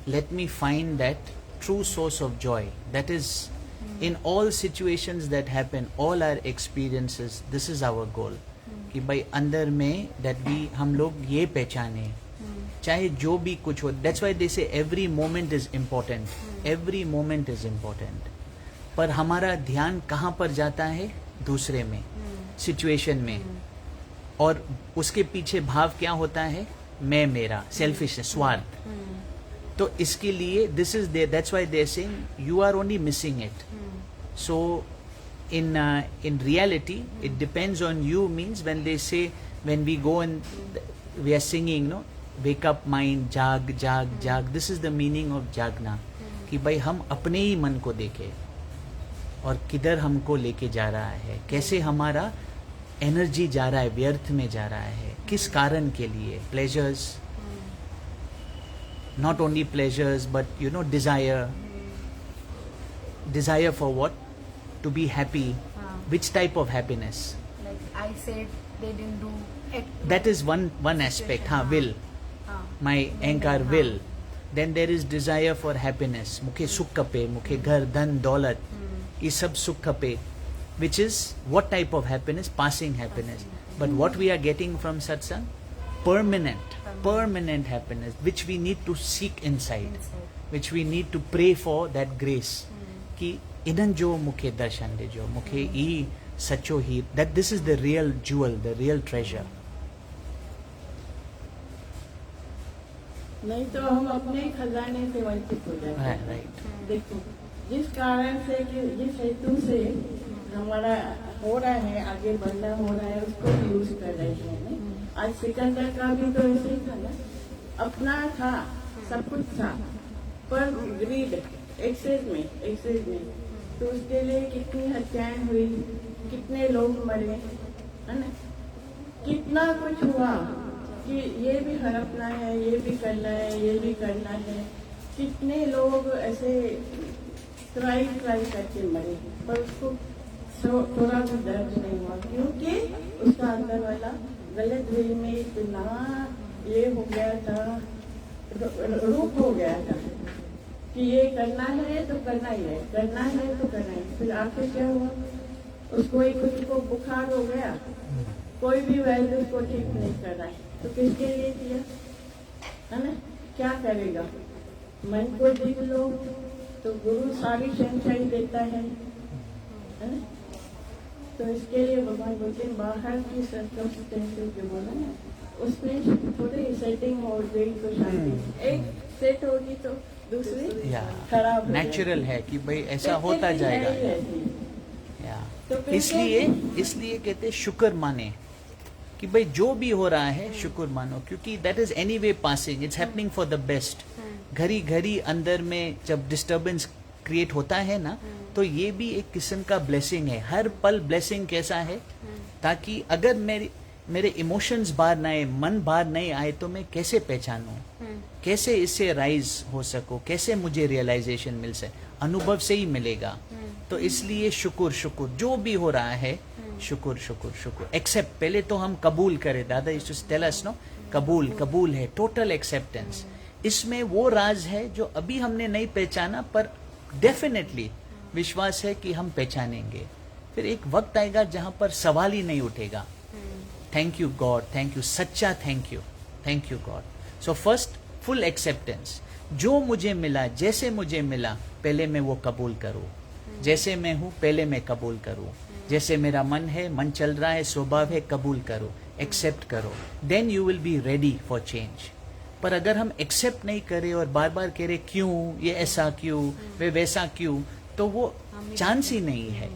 let me find that true source of joy. That is, in all situations that happen, all our experiences, this is our goal. कि भाई अंदर में that we हम लोग ये पहचाने, चाहे जो भी कुछ हो. That's why they say every moment is important. Every moment is important. पर हमारा ध्यान कहाँ पर जाता है? दूसरे में, सिचुएशन में, और उसके पीछे भाव क्या होता है? मैं, मेरा, सेल्फिश, स्वार्थ. तो इसके लिए this is there, that's why they are saying you are only missing it. So in reality it depends on you, means when they say, when we go and we are singing, no, wake up mind, जाग जाग जाग, this is the meaning of जागना. कि भाई हम अपने ही मन को देखें और किधर हमको लेके जा रहा है, कैसे हमारा एनर्जी जा रहा है, व्यर्थ में जा रहा है, किस कारण के लिए. Pleasures, not only pleasures but you know, desire for what? To be happy. Which type of happiness? Like I said, they didn't do it. That is one aspect. Will. My anger will. Then there is desire for happiness. मुखे सुख खपे, मुखे घर, धन, दौलत, ये सब सुख खपे. Which is what type of happiness? Passing happiness. But what we are getting from satsang? Permanent happiness, which we need to seek inside, which we need to pray for that grace. कि इनन जो मुखे दर्शन दे जो मुखे ई सच्चो ही, that this is the real jewel, the real treasure. नहीं तो हम अपने खजाने से वंचित हो जाते हैं. Right. देखो, जिस कारण से कि जिस हेतु से हमारा हो रहा है, आगे बढ़ना हो रहा है, उसको यूज कर रहे हैं. आज सिकंदर का भी तो ऐसे ही था ना, अपना था, सब कुछ था, पर ग्रीड, एक्सेस में, तो उसके लिए कितनी हत्याएं हुई, कितने लोग मरे, है ना, कितना कुछ हुआ कि ये भी हड़पना है, ये भी करना है, ये भी करना है. कितने लोग ऐसे ट्राई करके मरे, पर उसको थोड़ा भी दर्द नहीं हुआ, क्योंकि उसका अंदर वाला गलत वे में इतना ये हो गया था, रूप हो गया था कि ये करना है तो करना ही है, करना है तो करना है. फिर आखिर क्या हुआ? उसको एक कुछ को बुखार हो गया, कोई भी वैद्य उसको ठीक नहीं कर रहा है, तो किसके लिए किया, है ना? क्या करेगा? मन को देख लो तो गुरु सारी संचाई देता है ना? तो इसके लिए भगवान बोलते हैं बाहर की सर्कमस्टेंसेस जो बोला ना, उसमें थोड़ी सेटिंग हो गई तो शांति, एक सेट होगी तो दूसरी खराब. नेचुरल है कि भाई ऐसा होता जाएगा. तो इसलिए कहते शुक्र माने कि भाई जो भी हो रहा है शुक्र मानो, क्योंकि that is any way passing, it's happening for the best. घड़ी अंदर में जब डिस्टर्बेंस क्रिएट होता है ना, तो ये भी एक किस्म का ब्लेसिंग है. हर पल ब्लेसिंग कैसा है, ताकि अगर मेरे इमोशंस बाहर ना आए, मन बाहर नहीं आए, तो मैं कैसे पहचानूं, कैसे इससे राइज हो सको, कैसे मुझे रियलाइजेशन मिल सके? अनुभव से ही मिलेगा. तो इसलिए शुक्र जो भी हो रहा है, शुक्र एक्सेप्ट. पहले तो हम कबूल करें. Dada used to tell us, no, कबूल है, टोटल एक्सेप्टेंस. इसमें वो राज है जो अभी हमने नहीं पहचाना, पर डेफिनेटली विश्वास है कि हम पहचानेंगे. फिर एक वक्त आएगा जहां पर सवाल ही नहीं उठेगा. Thank you God, thank you, सच्चा thank you God. So first full acceptance. जो मुझे मिला, जैसे मुझे मिला, पहले मैं वो कबूल करूं. जैसे मैं हूं पहले मैं कबूल करूं. जैसे मेरा मन है, मन चल रहा है, स्वभाव है, कबूल करो, एक्सेप्ट करो. Then you will be ready for change. पर अगर हम एक्सेप्ट नहीं करें और बार बार कह रहे क्यों, ये ऐसा क्यों, वे वैसा क्यों, तो वो चांस ही नहीं है.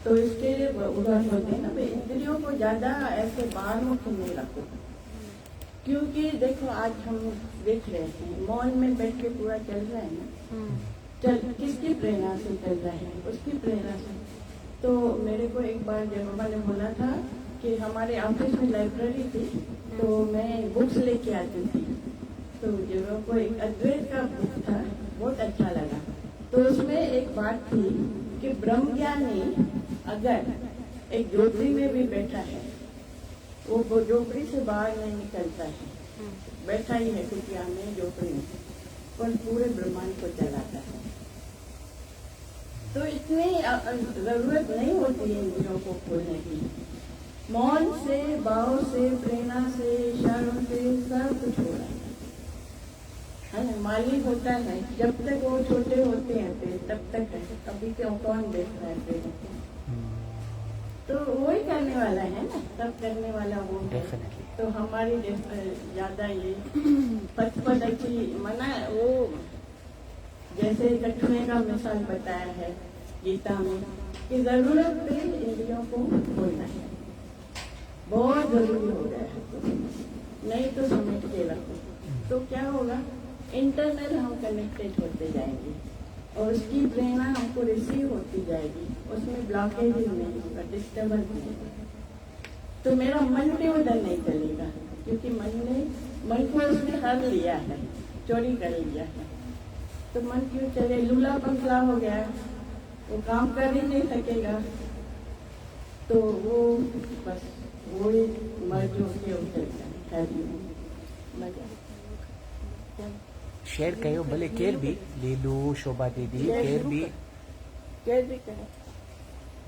तो इसके लिए उदाहरण होते हैं ना, इंद्रियों को ज्यादा ऐसे बाहर मुख नहीं रखो. क्योंकि देखो आज हम देख रहे हैं मॉल में बैठ के पूरा चल रहा है ना, चल किसकी प्रेरणा से चल रहा है? उसकी प्रेरणा से. तो मेरे को एक बार जय बाबा ने बोला था कि हमारे ऑफिस में लाइब्रेरी थी, तो मैं बुक्स लेके आती थी. तो जो कोई अद्वैत का बुक था, बहुत अच्छा लगा। तो उसमें एक बात थी कि ब्रह्म ज्ञानी अगर एक झोपड़ी में भी बैठा है, वो झोपड़ी से बाहर नहीं निकलता है, बैठा ही है कुटिया में, झोपड़ी में, पर पूरे ब्रह्मांड को चलाता है। तो इतनी जरूरत नहीं होती है इंद्रियों को खोलने की। मौन से, भाव से, प्रेरणा से, इशारों से सब कुछ हो रहा है ना। मालिक होता है, जब तक वो छोटे होते हैं पेड़ तब तक है, अभी क्यों कौन देख रहा है पेड़? तो वो ही करने वाला है ना, सब करने वाला वो है। डेफिनेटली। तो हमारी ज्यादा ये पद अच्छी मना, वो जैसे कठुए का मिसाल बताया है गीता में कि जरूरत पे इंद्रियों को खोलना है, बहुत जरूरी हो गया है, नहीं तो समेट के रखो। तो क्या होगा, इंटरनल हम कनेक्टेड होते जाएंगे और उसकी प्रेरणा हमको रिसीव होती जाएगी, उसमें ब्लॉकेज नहीं होगा, डिस्टर्बेंस नहीं होगा। तो मेरा मन भी उधर नहीं चलेगा, क्योंकि मन को उसने हर लिया है, चोरी कर लिया है। तो मन क्यों चले, लूला पंखला हो गया, वो काम कर ही नहीं सकेगा। तो वो बस वो ही मर्ज होके उठेगा। शेयर कयो भले केर भी, लीलू, शोभा दीदी, केर भी, कहे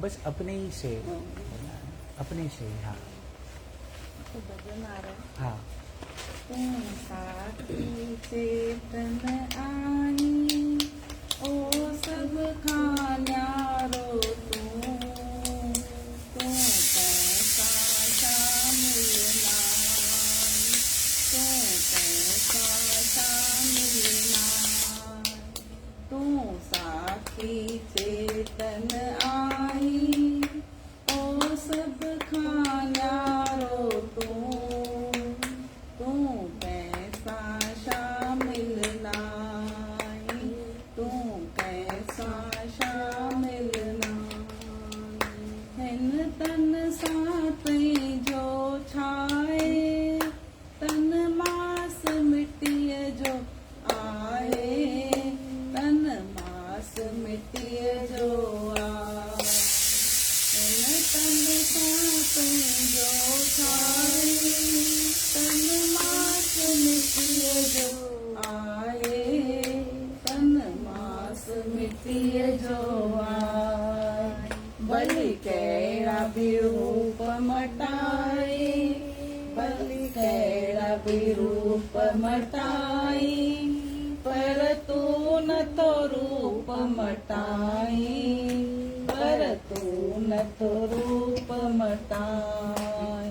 बस अपने ही से, अपने से। हाँ तो भजन आ रहा है। हाँ। साथी चेतन आई, ओ सब खान्यारो तू कैसा शामिल नाई, तू कैसा शामिल नाई, तू साथी चेतन आई, ओ सब खान्यारो तू कैसा शामिल नाई, तू कैसा शामिल नाई। हिन तन साथई जो छाए, तन मास मिट्टीअ जो आए, तन मास मिट्टीअ जो आए। हिन तन साथई जो छाए, तन मास मिट्टीअ जो आए, तन मास मिट्टीअ जो आए। बलि कहिड़ा बि रूप मटाए, बलि कहिड़ा बि रूप मटाई, पर तू नथो रूप मटाई, पर तू नथो रूप मटाई।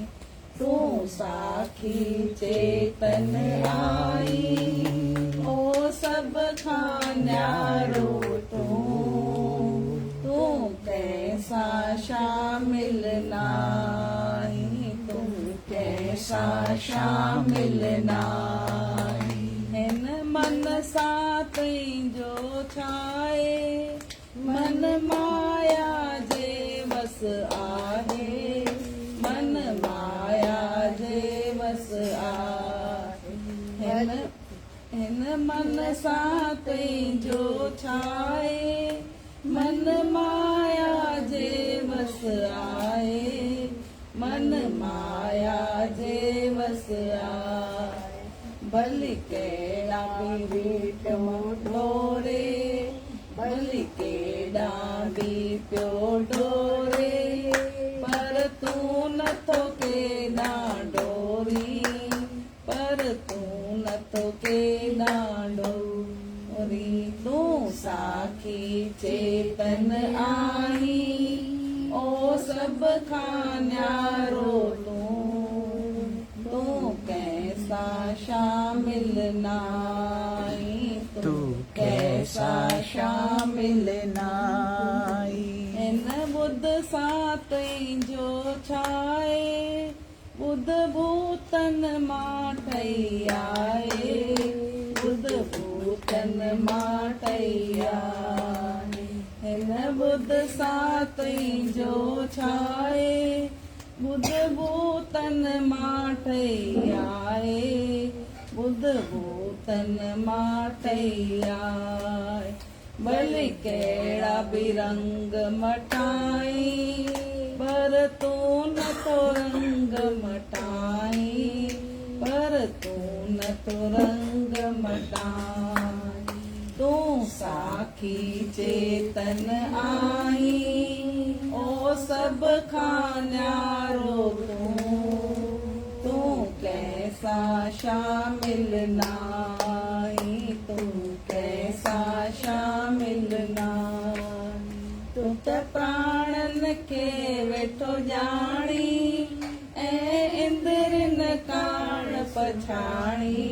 तू साखी चेतन आई, ओ सब खान्यारो तू कैसा शामिल नाई, तू कैसा शामिल नाई। हिन मन साथई जो छाए, मन माया जे बस आहे, मन माया जे बस आहे। हिन मन साथई जो छाए, मन माया जे बस आहे, मन माया जे बस आहे। भली कहिड़ा बि रीत मोटोरे, भली केॾा बि पियो डोरे, पर तू नथो केॾा डोरी, पर तू नथो केॾा डोरी। तू साखी चेतन आई, ओ सब खान्यारो तू कैसा शामिल नाई, तू कैसा शामिल नाई। हिन बुध साथई जो छाए, बुध भूतन मां ठही आए, बुध भूतन मां ठही आए। हिन बुध साथई जो छाए, बुध भूतन मां ठही आए, बुध भूतन माठैयाय भले केड़ा बिरंग मटाई पर तू न तो रंग मटाई पर तू न तो रंग मटाई तू साखी चेतन आई ओ सब खान्यारो तू कैसा शामिल नाई तू कैसा शामिल नाई तू त प्राणन के वेठो जानी ऐ इंद्रन कान पछाणी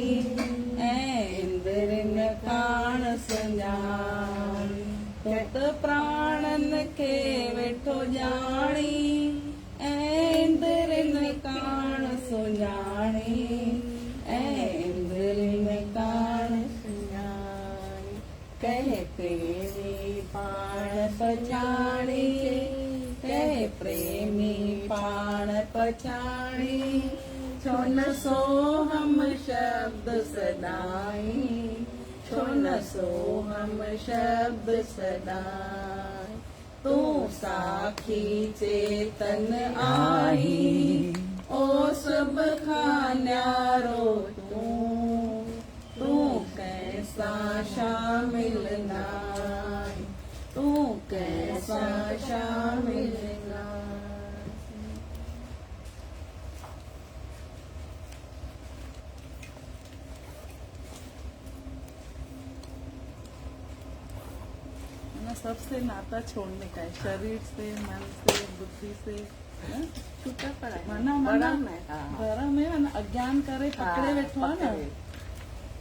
ऐ इंद्रन कान सुञाणी तू त प्राणन के वेठो जानी ऐ इंद्रन कान सुञाणी ऐ इंद्रन कान सुञाणी कह प्रेमी पाण पछाणी कह प्रेमी पाण पछाणी छो न सो हम शब्द सदाई छो न सो हम शब्द सदाई तू साखी चेतन आई ओ सब खान्यारो तू कैसा शामिल नाई तू कैसा शामिल नाई ना सबसे नाता छोड़ने का है, शरीर से, मन से, बुद्धि से, हाँ? छूटा पड़ा है मना भरम है ना, अज्ञान करे पकड़े बैठो है ना,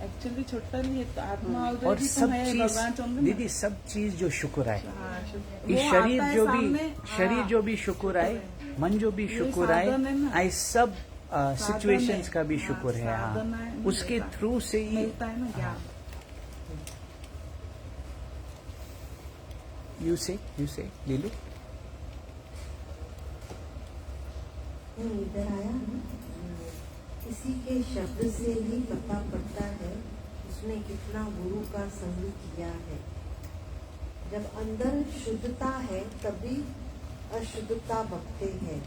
एक्चुअली छुट्टा नहीं है तो आत्मा और ऑलरेडी तो सब है, चीज भगवान चाहोगे दीदी सब चीज जो शुक्र आए हाँ, ये वो शरीर आता है जो सामने, भी शरीर हाँ, जो भी शुक्र आए मन जो भी ये शुक्र आए साधन है ना। आई सब सिचुएशंस है। का भी हाँ, शुक्र है हाँ साधन है, उसके मिलता- थ्रू से ही मिलता है ना ज्ञान। यू से लीलू इधर आया किसी के शब्द से ही पता पड़ता है उसने कितना गुरु का संग किया है। जब अंदर शुद्धता है तभी अशुद्धता बकते हैं।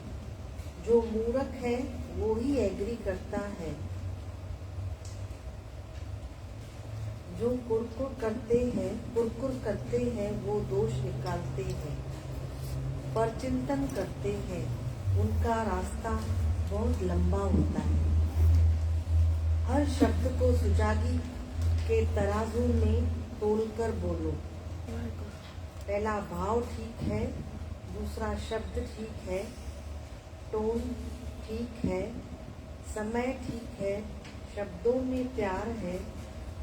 जो मूर्ख है वो ही एग्री करता है। जो कुरकुर करते हैं वो दोष निकालते हैं, पर चिंतन करते हैं उनका रास्ता बहुत लंबा होता है। हर शब्द को सुजागी के तराजू में तोलकर बोलो। पहला भाव ठीक है, दूसरा शब्द ठीक है, टोन ठीक है, समय ठीक है, शब्दों में प्यार है,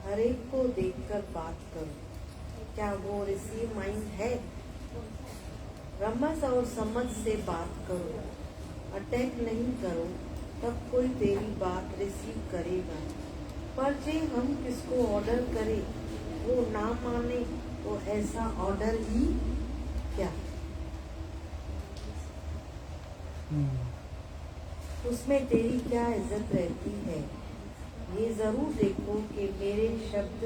हर एक को देखकर बात करो। क्या वो रिसीव माइंड है? रमस और समझ से बात करो, अटैक नहीं करो, तब कोई तेरी बात रिसीव करेगा। पर जे हम किसको ऑर्डर करें वो ना माने तो ऐसा ऑर्डर ही क्या? उसमें तेरी क्या इज्जत रहती है? ये जरूर देखो कि मेरे शब्द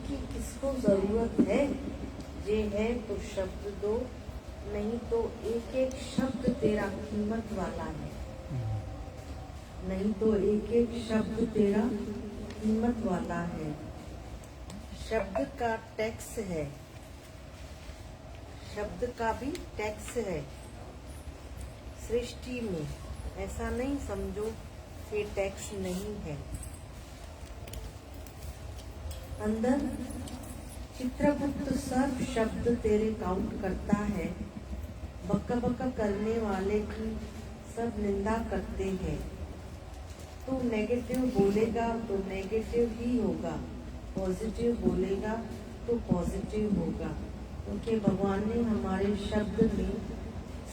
की किसको जरूरत है। जे है तो शब्द दो, नहीं तो एक एक शब्द तेरा कीमत वाला है। नहीं तो एक एक शब्द तेरा कीमत वाला है। शब्द का टैक्स है, शब्द का भी टैक्स है सृष्टि में। ऐसा नहीं समझो कि टैक्स नहीं है। अंदर चित्रगुप्त सब शब्द तेरे काउंट करता है। बका बका करने वाले की सब निंदा करते हैं। तू नेगेटिव बोलेगा तो नेगेटिव ही होगा, पॉजिटिव बोलेगा तो पॉजिटिव होगा, क्योंकि भगवान ने हमारे शब्द में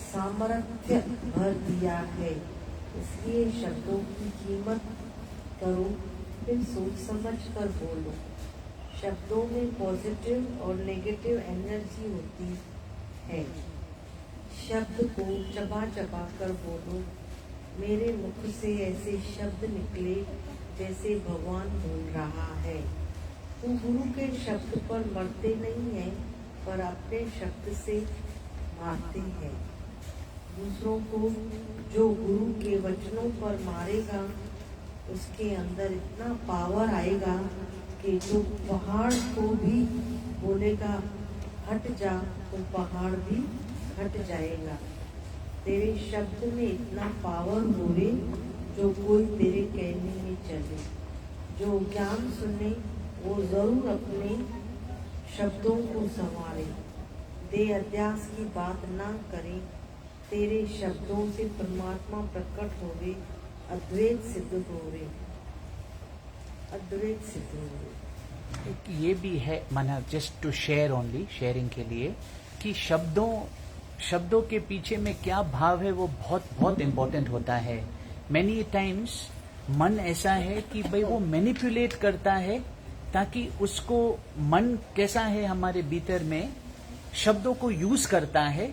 सामर्थ्य भर दिया है। इसलिए शब्दों की कीमत करो, फिर सोच समझ कर बोलो। शब्दों में पॉजिटिव और नेगेटिव एनर्जी होती है। शब्द को चबा चबा कर बोलो, मेरे मुख से ऐसे शब्द निकले जैसे भगवान बोल रहा है। वो गुरु के शब्द पर मरते नहीं हैं, पर अपने शब्द से मारते हैं। दूसरों को जो गुरु के वचनों पर मारेगा, उसके अंदर इतना पावर आएगा कि जो पहाड़ को भी बोलेगा हट जा, तो पहाड़ भी हट जाएगा। तेरे शब्द में इतना पावर होवे, जो कोई तेरे कहने में चले। जो ज्ञान सुने वो जरूर अपने शब्दों को संवारे। दे अध्यास की बात ना करे, तेरे शब्दों से परमात्मा प्रकट होवे, अद्वैत सिद्ध होवे, अद्वैत सिद्ध होवे। एक ये भी है, माना just to share only, sharing के लिए, कि शब्दों के पीछे में क्या भाव है वो बहुत बहुत इम्पोर्टेंट होता है। मैनी टाइम्स मन ऐसा है कि भाई वो मैनिपुलेट करता है, ताकि उसको, मन कैसा है हमारे भीतर में, शब्दों को यूज करता है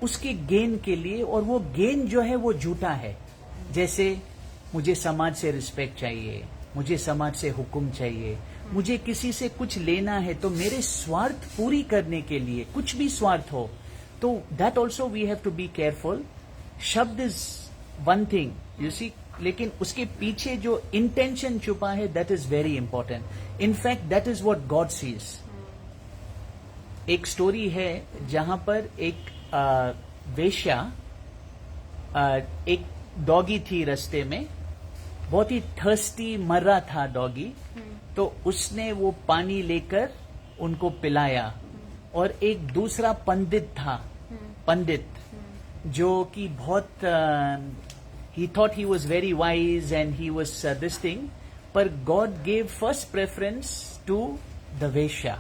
उसके गेन के लिए, और वो गेन जो है वो झूठा है। जैसे मुझे समाज से रिस्पेक्ट चाहिए, मुझे समाज से हुक्म चाहिए, मुझे किसी से कुछ लेना है, तो मेरे स्वार्थ पूरी करने के लिए, कुछ भी स्वार्थ हो, तो that also we have to be careful. शब्द is one thing, you see, लेकिन उसके पीछे जो इंटेंशन छुपा है, that is very important. In fact that is what God sees. एक स्टोरी है जहां पर एक वेश्या, एक डॉगी थी रास्ते में, बहुत ही थर्स्टी मर रहा था डॉगी, तो उसने वो पानी लेकर उनको पिलाया। और एक दूसरा पंडित था, जो कि बहुत, he thought he was very wise and he was this thing, but God gave first preference to the Vaishya.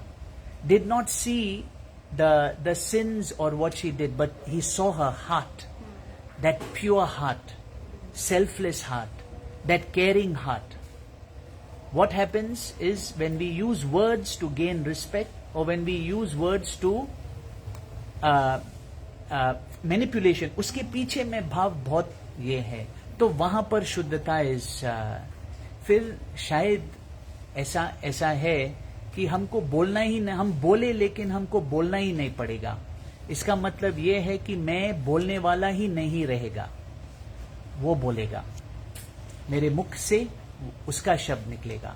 Did not see the sins or what she did, but he saw her heart, that pure heart, selfless heart, that caring heart. What happens is when we use words to gain respect, or when we use words to manipulation, उसके पीछे में भाव बहुत ये है, तो वहां पर शुद्धता इज, फिर शायद ऐसा है कि हमको बोलना ही नहीं, हम बोले लेकिन हमको बोलना ही नहीं पड़ेगा। इसका मतलब ये है कि मैं बोलने वाला ही नहीं रहेगा, वो बोलेगा, मेरे मुख से उसका शब्द निकलेगा।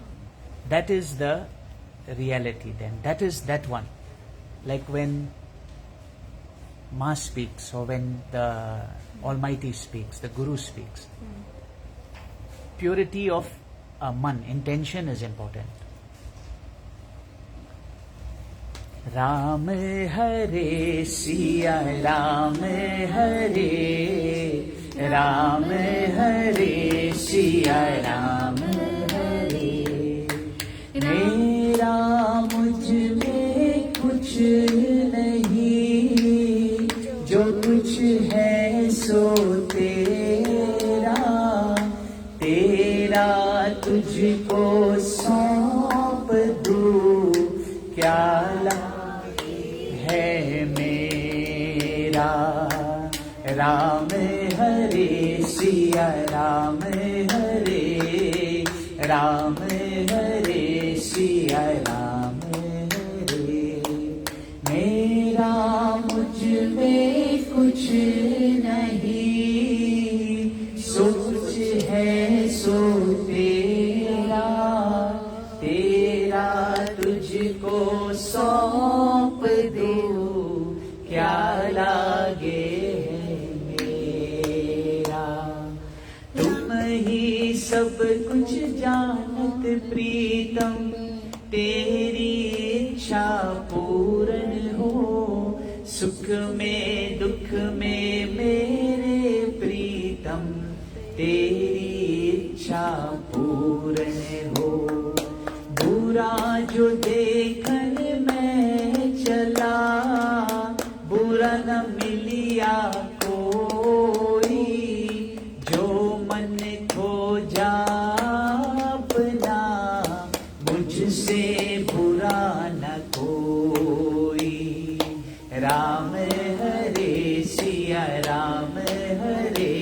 That is the reality, then that is that one, like when Ma speaks, or when the Almighty speaks, the Guru speaks. Purity of man, intention is important. Ram Hare Siya Ram Hare, Ram Hare Siya Ram Hare। मेरा मुझ में कुछ नहीं, जो कुछ है सो तेरा, तेरा तुझको सौंप दूं, क्या है मेरा। राम हरे सिया राम हरे, राम हरे सिया राम हरे। मेरा मुझ में कुछ नहीं, सो कुछ है सो तेरा, तेरा तुझको सौंप दूं, क्या लागे मेरा। तुम ही सब कुछ जानत प्रीतम, तेरी इच्छा पूर्ण हो, सुख में दुख में मेरे प्रीतम, तेरी इच्छा पूर्ण हो। बुरा जो देखन में चला, बुरा न मिलिया कोई, जो मन खोजा अपना, मुझसे बुरा न कोई। राम हरे सिया राम हरे,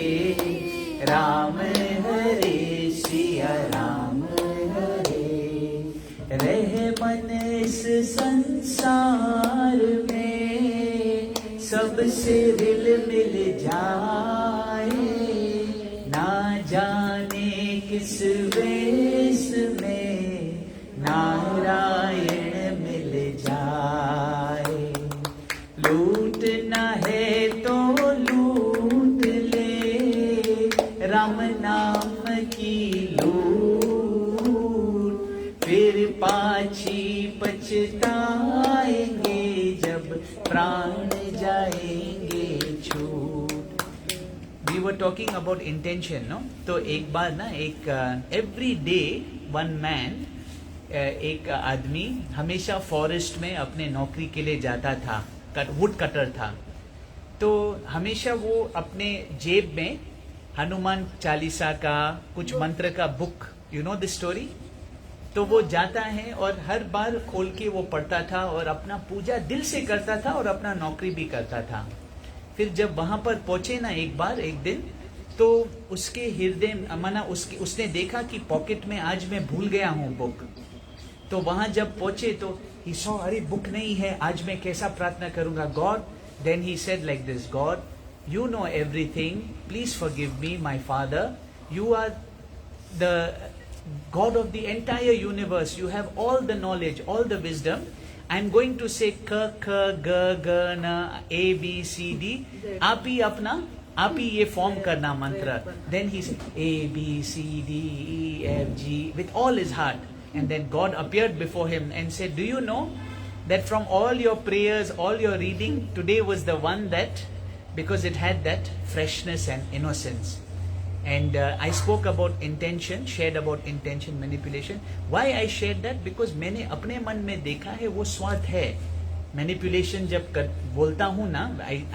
मन इस संसार में सबसे दिल मिल जाए, ना जाने किस वेश में नारायण मिल जाए। लूटना है तो लूट ले राम नाम की लूट, फिर पाछी पछताएंगे जब प्राण जाएंगे छूट। We were talking about intention, no? तो एक बार ना एक every day one man, एक आदमी हमेशा फॉरेस्ट में अपने नौकरी के लिए जाता था, वुड कटर था। तो हमेशा वो अपने जेब में हनुमान चालीसा का कुछ मंत्र का book, you know this story, तो वो जाता है और हर बार खोल के वो पढ़ता था और अपना पूजा दिल से करता था और अपना नौकरी भी करता था। फिर जब वहां पर पहुंचे ना एक दिन, तो उसके हृदय माना उसने देखा कि पॉकेट में आज मैं भूल गया हूँ बुक। तो वहां जब पहुंचे तो ही सॉ, अरे बुक नहीं है, आज मैं कैसा प्रार्थना करूंगा God. Then he said like this, God you know everything, please forgive me my father, you are the God of the entire universe, you have all the knowledge, all the wisdom. I am going to say k k g g n a b c d, आप ही ये फॉर्म करना मंत्र। Then he said a b c d e f g with all his heart, and then God appeared before him and said, do you know that from all your prayers, all your reading, today was the one that, because it had that freshness and innocence. And I spoke about intention, shared about intention manipulation. Why I shared that? Because मैंने अपने मन में देखा है वो स्वार्थ है। मैनिपुलेशन जब बोलता हूँ ना,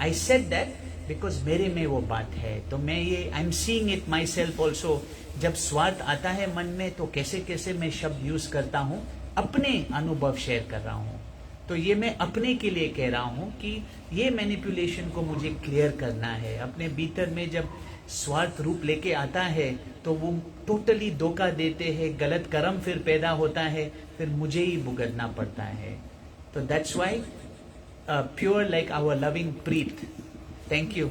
I said that because मेरे में वो बात है। तो मैं ये I'm seeing it myself also। जब स्वार्थ आता है मन में तो कैसे कैसे मैं शब्द यूज करता हूँ, अपने अनुभव शेयर कर रहा हूँ। तो ये मैं अपने के लिए कह रहा हूँ कि ये मैनिपुलेशन को मुझे क्लियर करना है। अपने भीतर में जब स्वार्थ रूप लेके आता है तो वो टोटली धोखा देते हैं, गलत कर्म फिर पैदा होता है, फिर मुझे ही भुगतना पड़ता है। तो that's why pure like our loving प्रीत। Thank you.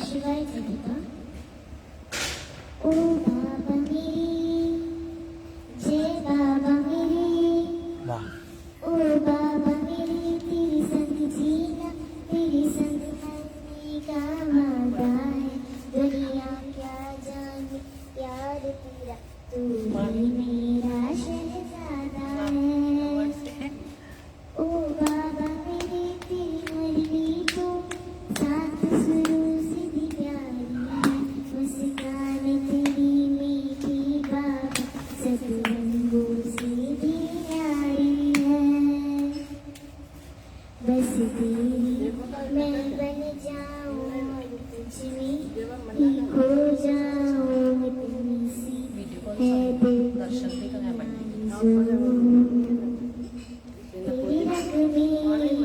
शिवाय ओ बाबा मेरी, जय बाबा मेरी, वाह। ओ बाबा मेरी, तेरी संग जीना, तेरी संग मरने का वादा है। दुनिया क्या जाने यार तेरा, तू ही मेरा शहजादा है। ओ बाबा मेरी, तेरी मरनी तो साथ सुरूर से भी प्यारी है। मुस्कान तेरी मीठी बाबा, सब रंगों से भी प्यारी है। बस तेरी मैं बन जाऊं और तुझ में ही खो जाऊं, इतनी सी है दिल की आरज़ू। तेरी रंग में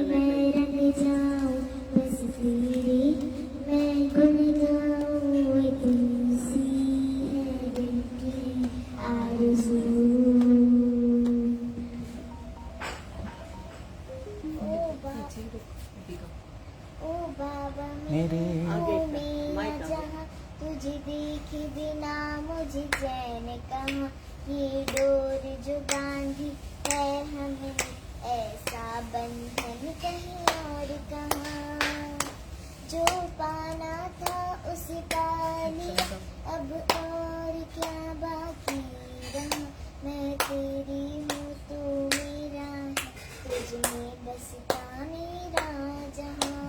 मैं रंग जाऊं, बस तेरी मैं गुन गाऊं, इतनी सी है दिल की आरज़ू। ओ बाबा मेरे, ओ मेरा जहां, तुझे देखे बिना मुझे चैन कहाँ। ये डोर जो बांधी है हमें, ऐसा बंधन कहीं और कहाँ। जो पाना था उसे पा लिया, अब और क्या बाकी रहा। मैं तेरी हूँ तू मेरा है, तुझ में बसता मेरा जहां।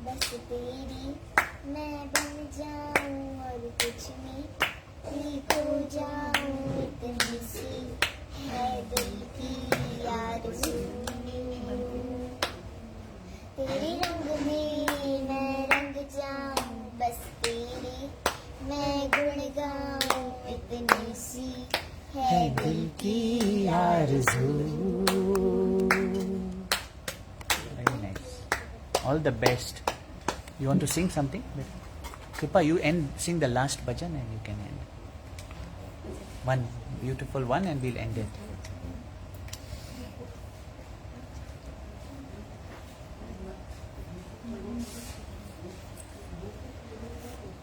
बस तेरी मैं बन जाऊं और कुछ में ही खो जाऊं, इतनी सी है दिल की आरज़ू। तेरे रंग में मैं रंग जाऊं, बस तेरी मैं गुण गाऊं, इतनी सी है दिल की आरज़ू। Very nice. All the best. You want to sing something? Kripa, you sing the last bhajan and you can end. One beautiful one and we'll end it.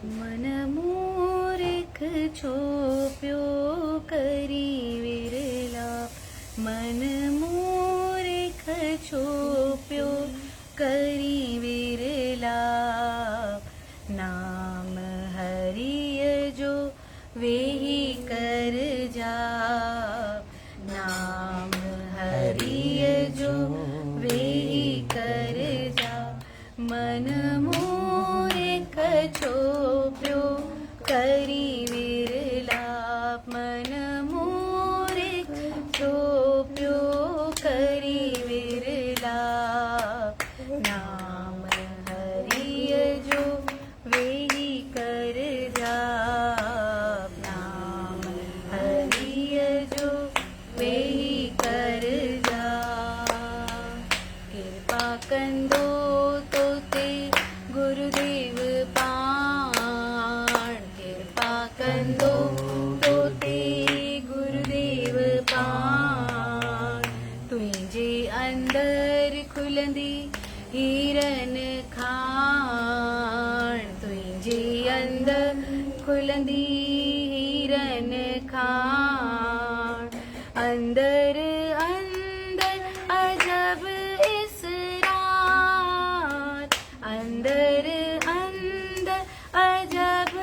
मन मूर्ख छोप्यो करी विरला मन मूर्ख छोप्यो करी विरला नाम हरिय जो वेही कर जा नाम हरिय जो वेही कर जा मन मूर्ख छोप्यो करी विरला मन मूर्ख छोप्यो करी विरला नाम हरिय जो वेही कर जा नाम हरिय जो वेही कर जा कृपा कंदो तो ते गुरुदेव पाण कृपा कंदो तो ते गुरुदेव पाण तुझे अंदर खुलंदी हिरन खाण तुझे अंदर खुलंदी हिरन खाण अंदर अंदर अजब इसरार अंदर अंदर अजब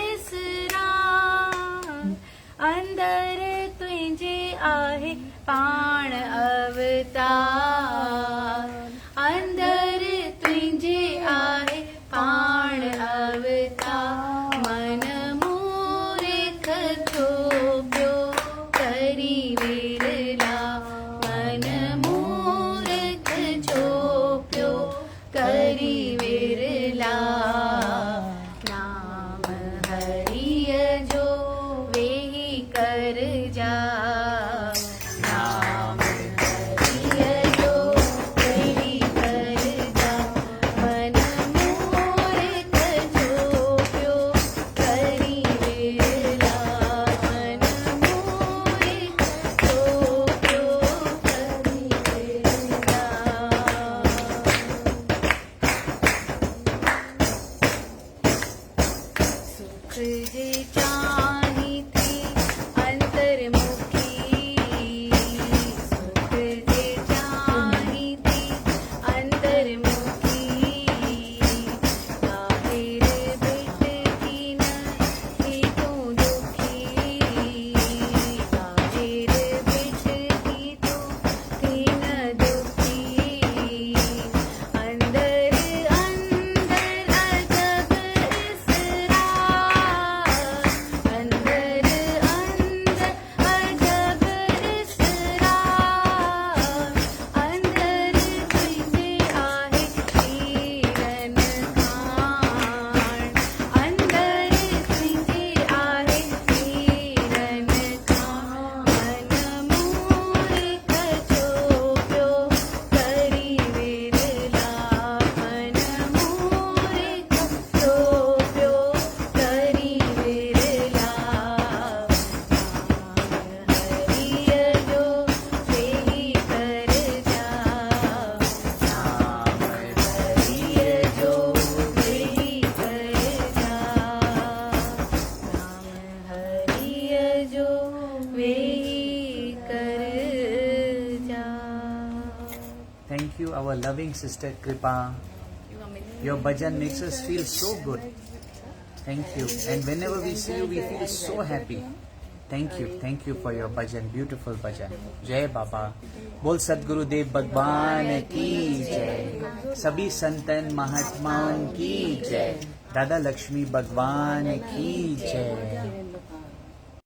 इसरार अंदर तुझे आहे पाण अवतार अंदर तुझे आहे पाण अवतार मन मूर्ख छोप्यो करी विरला मन मूर्ख छोप्यो करी विरला नाम हरिय जो वेही कर जा नाम हरिय जो वेही कर जा मन मूर्ख छोप्यो करी विरला मन मूर्ख छोप्यो करी विरला सुख जे चाही थी अंतर्मुखी सुख जे चाही थी अंतर्मुखी बाहिर बिटकी न थी तू दुखी बाहिर बिटकी तू थी न दुखी अंदर अंदर अजब इसरार अंदर अंदर अजब इसरार अंदर तुझे आहे हिरन खाण अंदर तुझे आहे हिरन खाण मन मूर्ख छोप्यो करी विरला मन मूर्ख छोप्यो करी विरला हरिय जो वेही कर जा नाम हरिय जो वेही कर जा नाम हरिय जो वेही कर जा Thank you, our loving sister Kripa. Your bhajan makes us feel so good. Thank you. And whenever we see you, we feel so happy. Thank you for your bhajan, beautiful bhajan. Jai Baba. बोल सदगुरुदेव भगवान की जय, सभी संतन महात्माओं की जय, दादा लक्ष्मी भगवान की जय.